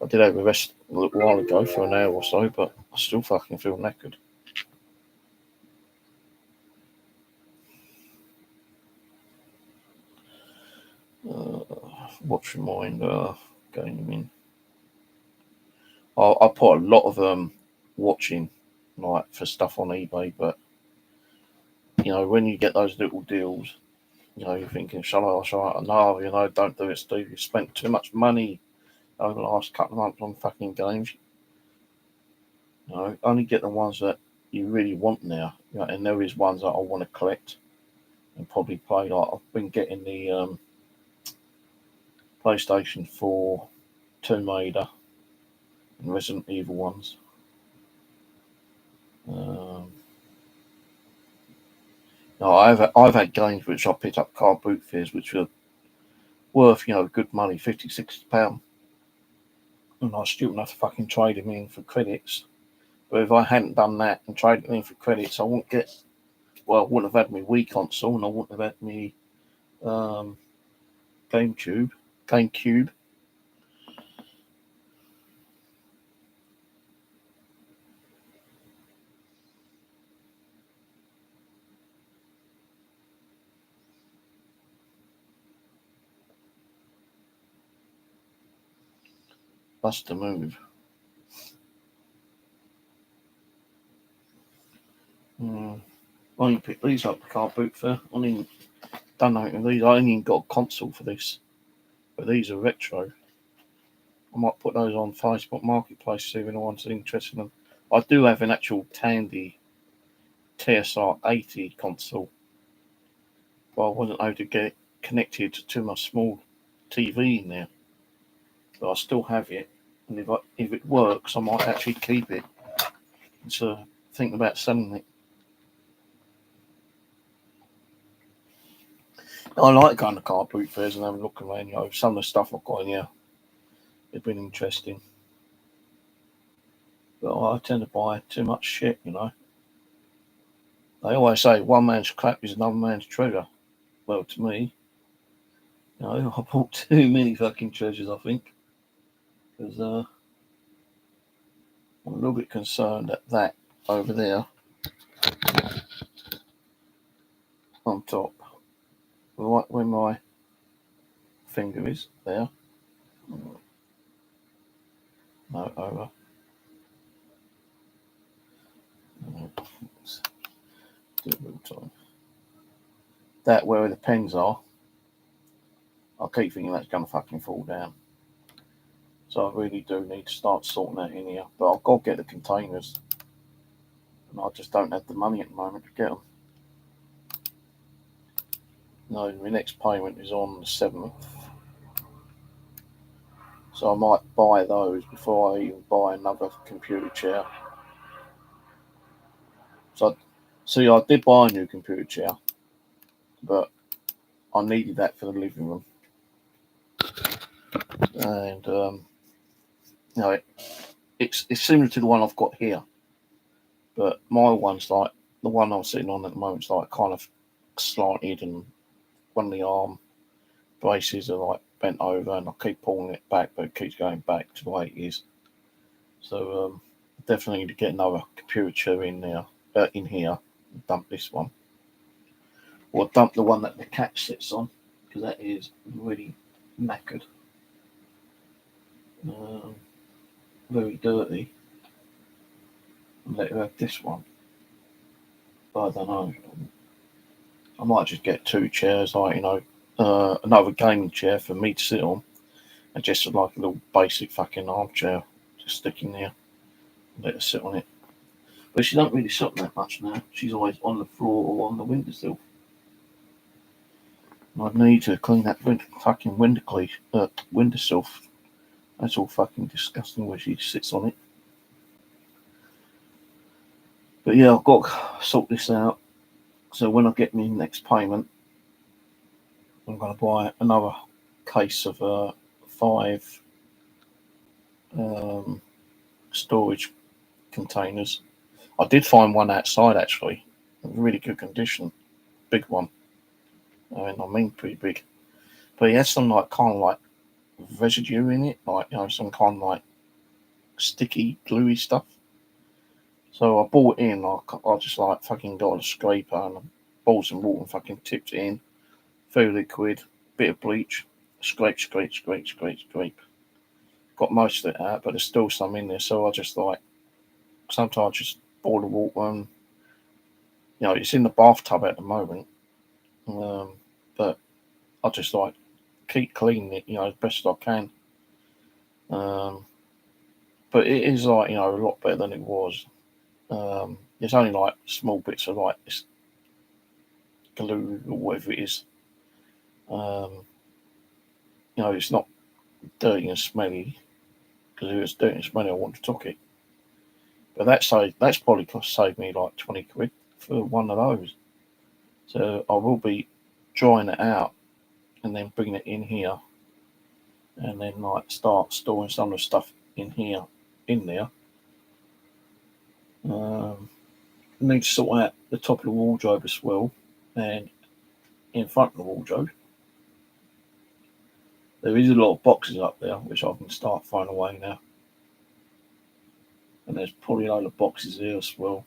I did have a rest a little while ago for an hour or so, but I still fucking feel knackered. What's your mind gaming? I put a lot of watching like for stuff on eBay, but when you get those little deals, you're thinking, shall I? No, don't do it, Steve. You spent too much money over the last couple of months on fucking games. Only get the ones that you really want now. And there is ones that I want to collect and probably play. Like I've been getting the PlayStation 4, Tomb Raider, and Resident Evil ones. Um, no, I've had games which I picked up car boot fears which were worth good money, £50, £60, and I was stupid enough to fucking trade them in for credits. But if I hadn't done that and traded them in for credits, I wouldn't get. Well, I wouldn't have had my Wii console, and I wouldn't have had my um, GameCube. That's the move. I only picked these up car boot for. I didn't done nothing with these. I ain't even got a console for this, but these are retro. I might put those on Facebook Marketplace, see if anyone's interested in them. I do have an actual Tandy TSR 80 console, but I wasn't able to get it connected to my small TV in there. But I still have it, and if it works, I might actually keep it. So thinking about selling it. I like going to car boot fairs and having a look around. Some of the stuff I've got in here, it's been interesting. But I tend to buy too much shit. They always say one man's crap is another man's treasure. Well, to me, I bought too many fucking treasures, I think. Because I'm a little bit concerned at that over there on top. Right where my finger is, there. No, over. Do it real time. That where the pens are, I keep thinking that's going to fucking fall down. So I really do need to start sorting that in here. But I've got to get the containers. And I just don't have the money at the moment to get them. No, my next payment is on the 7th. So I might buy those before I even buy another computer chair. So, see, I did buy a new computer chair, but I needed that for the living room. And, it's similar to the one I've got here. But my one's like, the one I'm sitting on at the moment is like kind of slanted, and one of the arm braces are like bent over, and I keep pulling it back, but it keeps going back to the way it is. So definitely need to get another computer chair in here, dump this one. Or dump the one that the cat sits on, because that is really knackered. Very dirty. And let her have this one. But I don't know. I might just get two chairs, like, another gaming chair for me to sit on, and just like a little basic fucking armchair, just stick in there and let her sit on it. But she don't really sit on that much now. She's always on the floor or on the windowsill. I need to clean that fucking windowsill. That's all fucking disgusting where she sits on it. But yeah, I've got to sort this out. So when I get my next payment, I'm going to buy another case of 5 storage containers. I did find one outside actually, in really good condition, big one. I mean pretty big. But he has some kind of like residue in it, like some kind of like sticky, gluey stuff. So I bought it in. I just like fucking got a scraper and bought some water and fucking tipped it in. Few liquid, bit of bleach, scrape. Got most of it out, but there's still some in there. So I just sometimes just boil the water and it's in the bathtub at the moment. But I just keep cleaning it, as best I can. But it is a lot better than it was. There's only small bits of this glue or whatever it is. It's not dirty and smelly, because if it's dirty and smelly, I want to took it. But that's probably saved me like 20 quid for one of those. So I will be drying it out and then bringing it in here, and then start storing some of the stuff in there. I need to sort out the top of the wardrobe as well, and in front of the wardrobe there is a lot of boxes up there which I can start throwing away now, and there's probably a load of boxes here as well.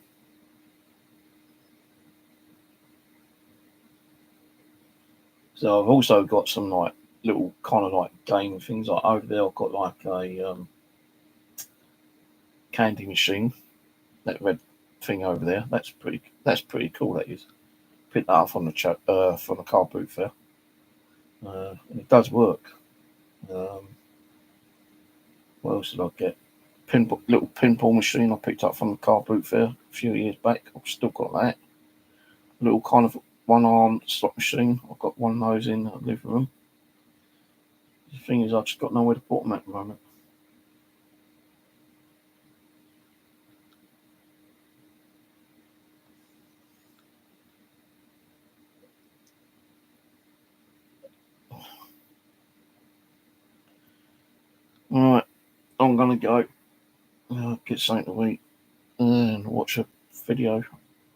So I've also got some little kind of game things. Over there I've got a candy machine, that red thing over there. That's pretty cool. That is. Picked that up from the car boot fair, and it does work. What else did I get? Little pinball machine I picked up from the car boot fair a few years back. I've still got that. Little kind of one-armed slot machine. I've got one of those in the living room. The thing is, I've just got nowhere to put them at the moment. Alright, I'm going to go get something to eat and watch a video.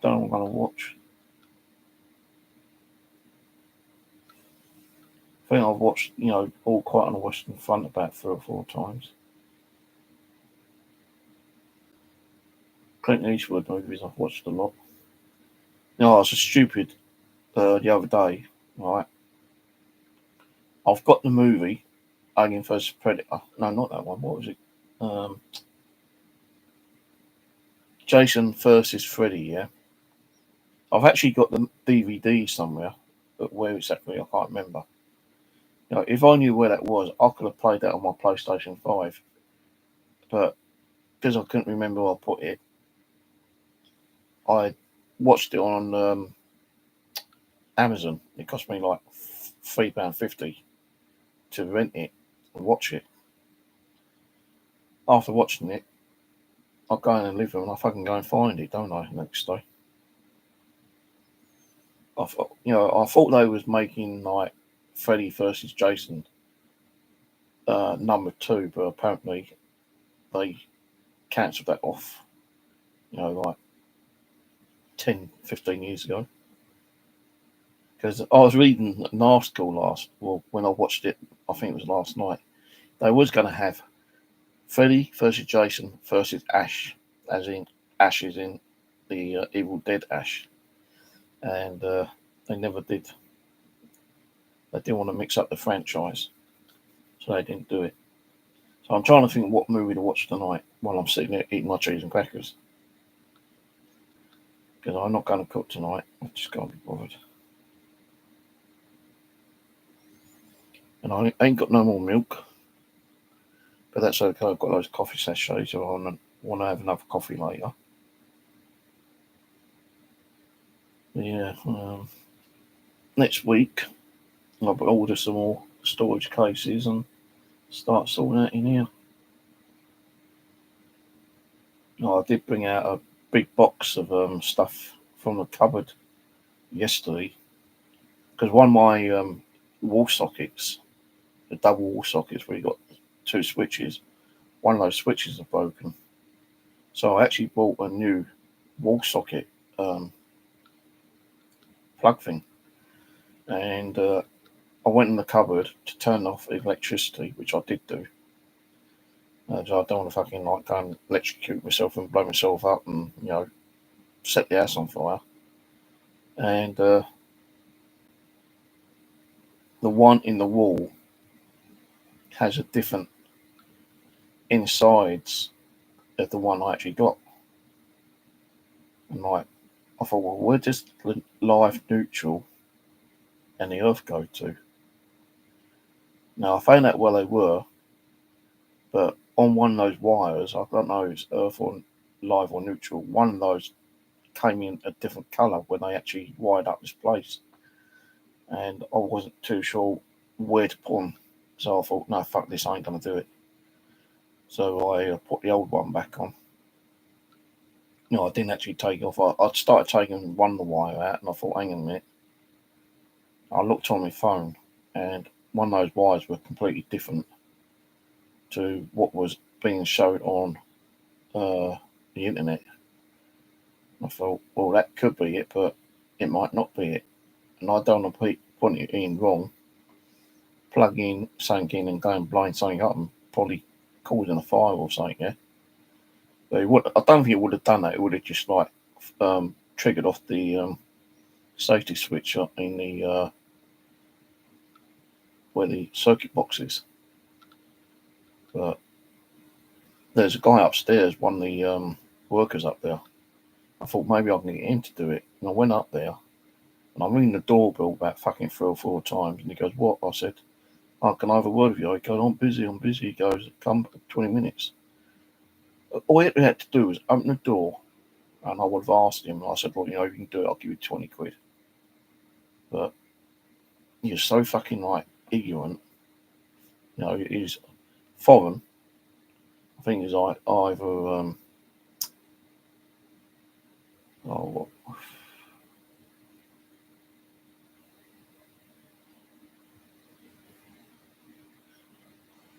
Don't know what I'm going to watch. I think I've watched, All Quiet on the Western Front about 3 or 4 times. Clint Eastwood movies I've watched a lot. I was stupid the other day, right? I've got the movie Alien vs Predator. No, not that one. What was it? Jason versus Freddy, yeah? I've actually got the DVD somewhere, but where exactly, I can't remember. If I knew where that was, I could have played that on my PlayStation 5. But because I couldn't remember where I put it, I watched it on Amazon. It cost me like £3.50 to rent it and watch it. After watching it, I go in the living room and I fucking go and find it, don't I, next day. I thought they was making like Freddy versus Jason number 2, but apparently they cancelled that off, like 10, 15 years ago. Because I was reading an article when I watched it, I think it was last night, they was going to have Freddy versus Jason versus Ash, as in Ash is in the Evil Dead Ash. And they never did. They didn't want to mix up the franchise, so they didn't do it. So I'm trying to think what movie to watch tonight while I'm sitting there eating my cheese and crackers. Because I'm not going to cook tonight. I just can't be bothered. And I ain't got no more milk. But that's okay. I've got those coffee sachets, so I want to have another coffee later. But yeah. Next week, I'll order some more storage cases and start sorting that in here. I did bring out a big box of stuff from the cupboard yesterday, because one of my wall sockets, the double wall sockets where you got 2 switches, one of those switches are broken. So I actually bought a new wall socket plug thing, and I went in the cupboard to turn off electricity, which I did do. So I don't want to fucking go and electrocute myself and blow myself up and set the house on fire. And the one in the wall has a different insides of the one I actually got. And I thought, well, where does the live neutral and the earth go to? Now I found out where they were, but on one of those wires, I don't know if it's earth or live or neutral, one of those came in a different colour when they actually wired up this place. And I wasn't too sure where to put them. So I thought, no, fuck this, I ain't going to do it. So I put the old one back on. I didn't actually take it off. I started taking one of the wire out and I thought, hang on a minute. I looked on my phone and one of those wires were completely different to what was being showed on the internet. I thought, well, that could be it, but it might not be it. And I don't want to put it in wrong, plug in something in and go and blind something up and probably causing a fire or something, yeah? But I don't think it would have done that. It would have just triggered off the safety switch in the where the circuit box is. But there's a guy upstairs, one of the workers up there. I thought maybe I can get him to do it. And I went up there and I ring the doorbell about fucking 3 or 4 times. And he goes, what? I said, can I have a word with you? He goes, I'm busy. He goes, come 20 minutes. All he had to do was open the door, and I would have asked him. I said, well, you can do it. I'll give you 20 quid. but you're so fucking like ignorant. You know, it is foreign. I think it's like either oh,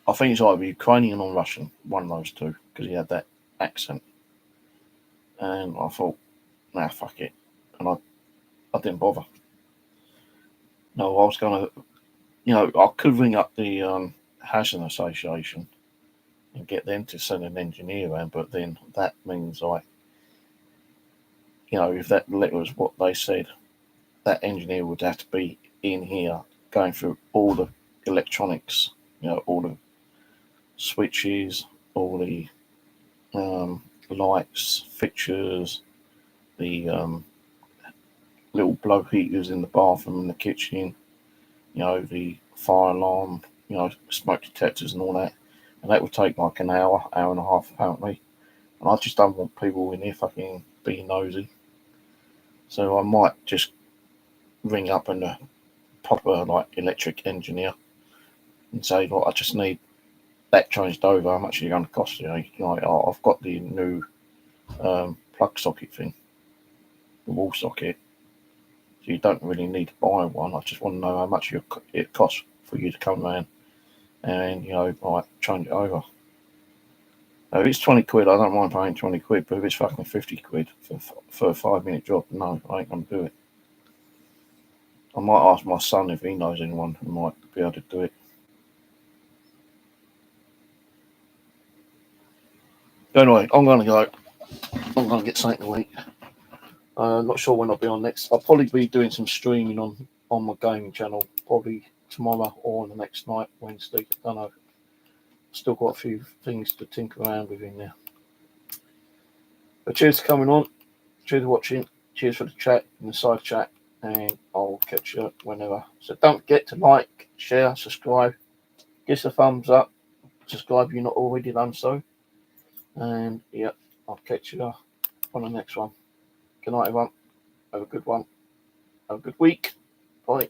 I think it's either Ukrainian or Russian, one of those two, because he had that accent. And I thought, nah, fuck it, and I didn't bother. No, I was gonna, I could ring up the Housing Association and get them to send an engineer around, but then that means if that letter is what they said, that engineer would have to be in here going through all the electronics, all the switches, all the lights, fixtures, the little blow heaters in the bathroom and the kitchen, the fire alarm, smoke detectors and all that. And that would take like an hour, hour and a half apparently. And I just don't want people in here fucking being nosy. So I might just ring up and proper like electric engineer and say, look, I just need that changed over. How much are you going to cost? I've got the new plug socket thing, the wall socket. So you don't really need to buy one. I just want to know how much it costs for you to come around and like change it over. Now, if it's 20 quid, I don't mind paying 20 quid. But if it's fucking 50 quid for a 5-minute job, no, I ain't gonna do it. I might ask my son if he knows anyone who might be able to do it. Anyway, I'm gonna go. I'm gonna get something to eat. Not sure when I'll be on next. I'll probably be doing some streaming on my gaming channel, probably tomorrow or the next night, Wednesday. I don't know. Still got a few things to tinker around with in there. But cheers for coming on. Cheers for watching. Cheers for the chat in the side chat. And I'll catch you whenever. So don't forget to like, share, subscribe. Give us a thumbs up. Subscribe if you're not already done so. And yeah, I'll catch you on the next one. Good night, everyone. Have a good one. Have a good week. Bye.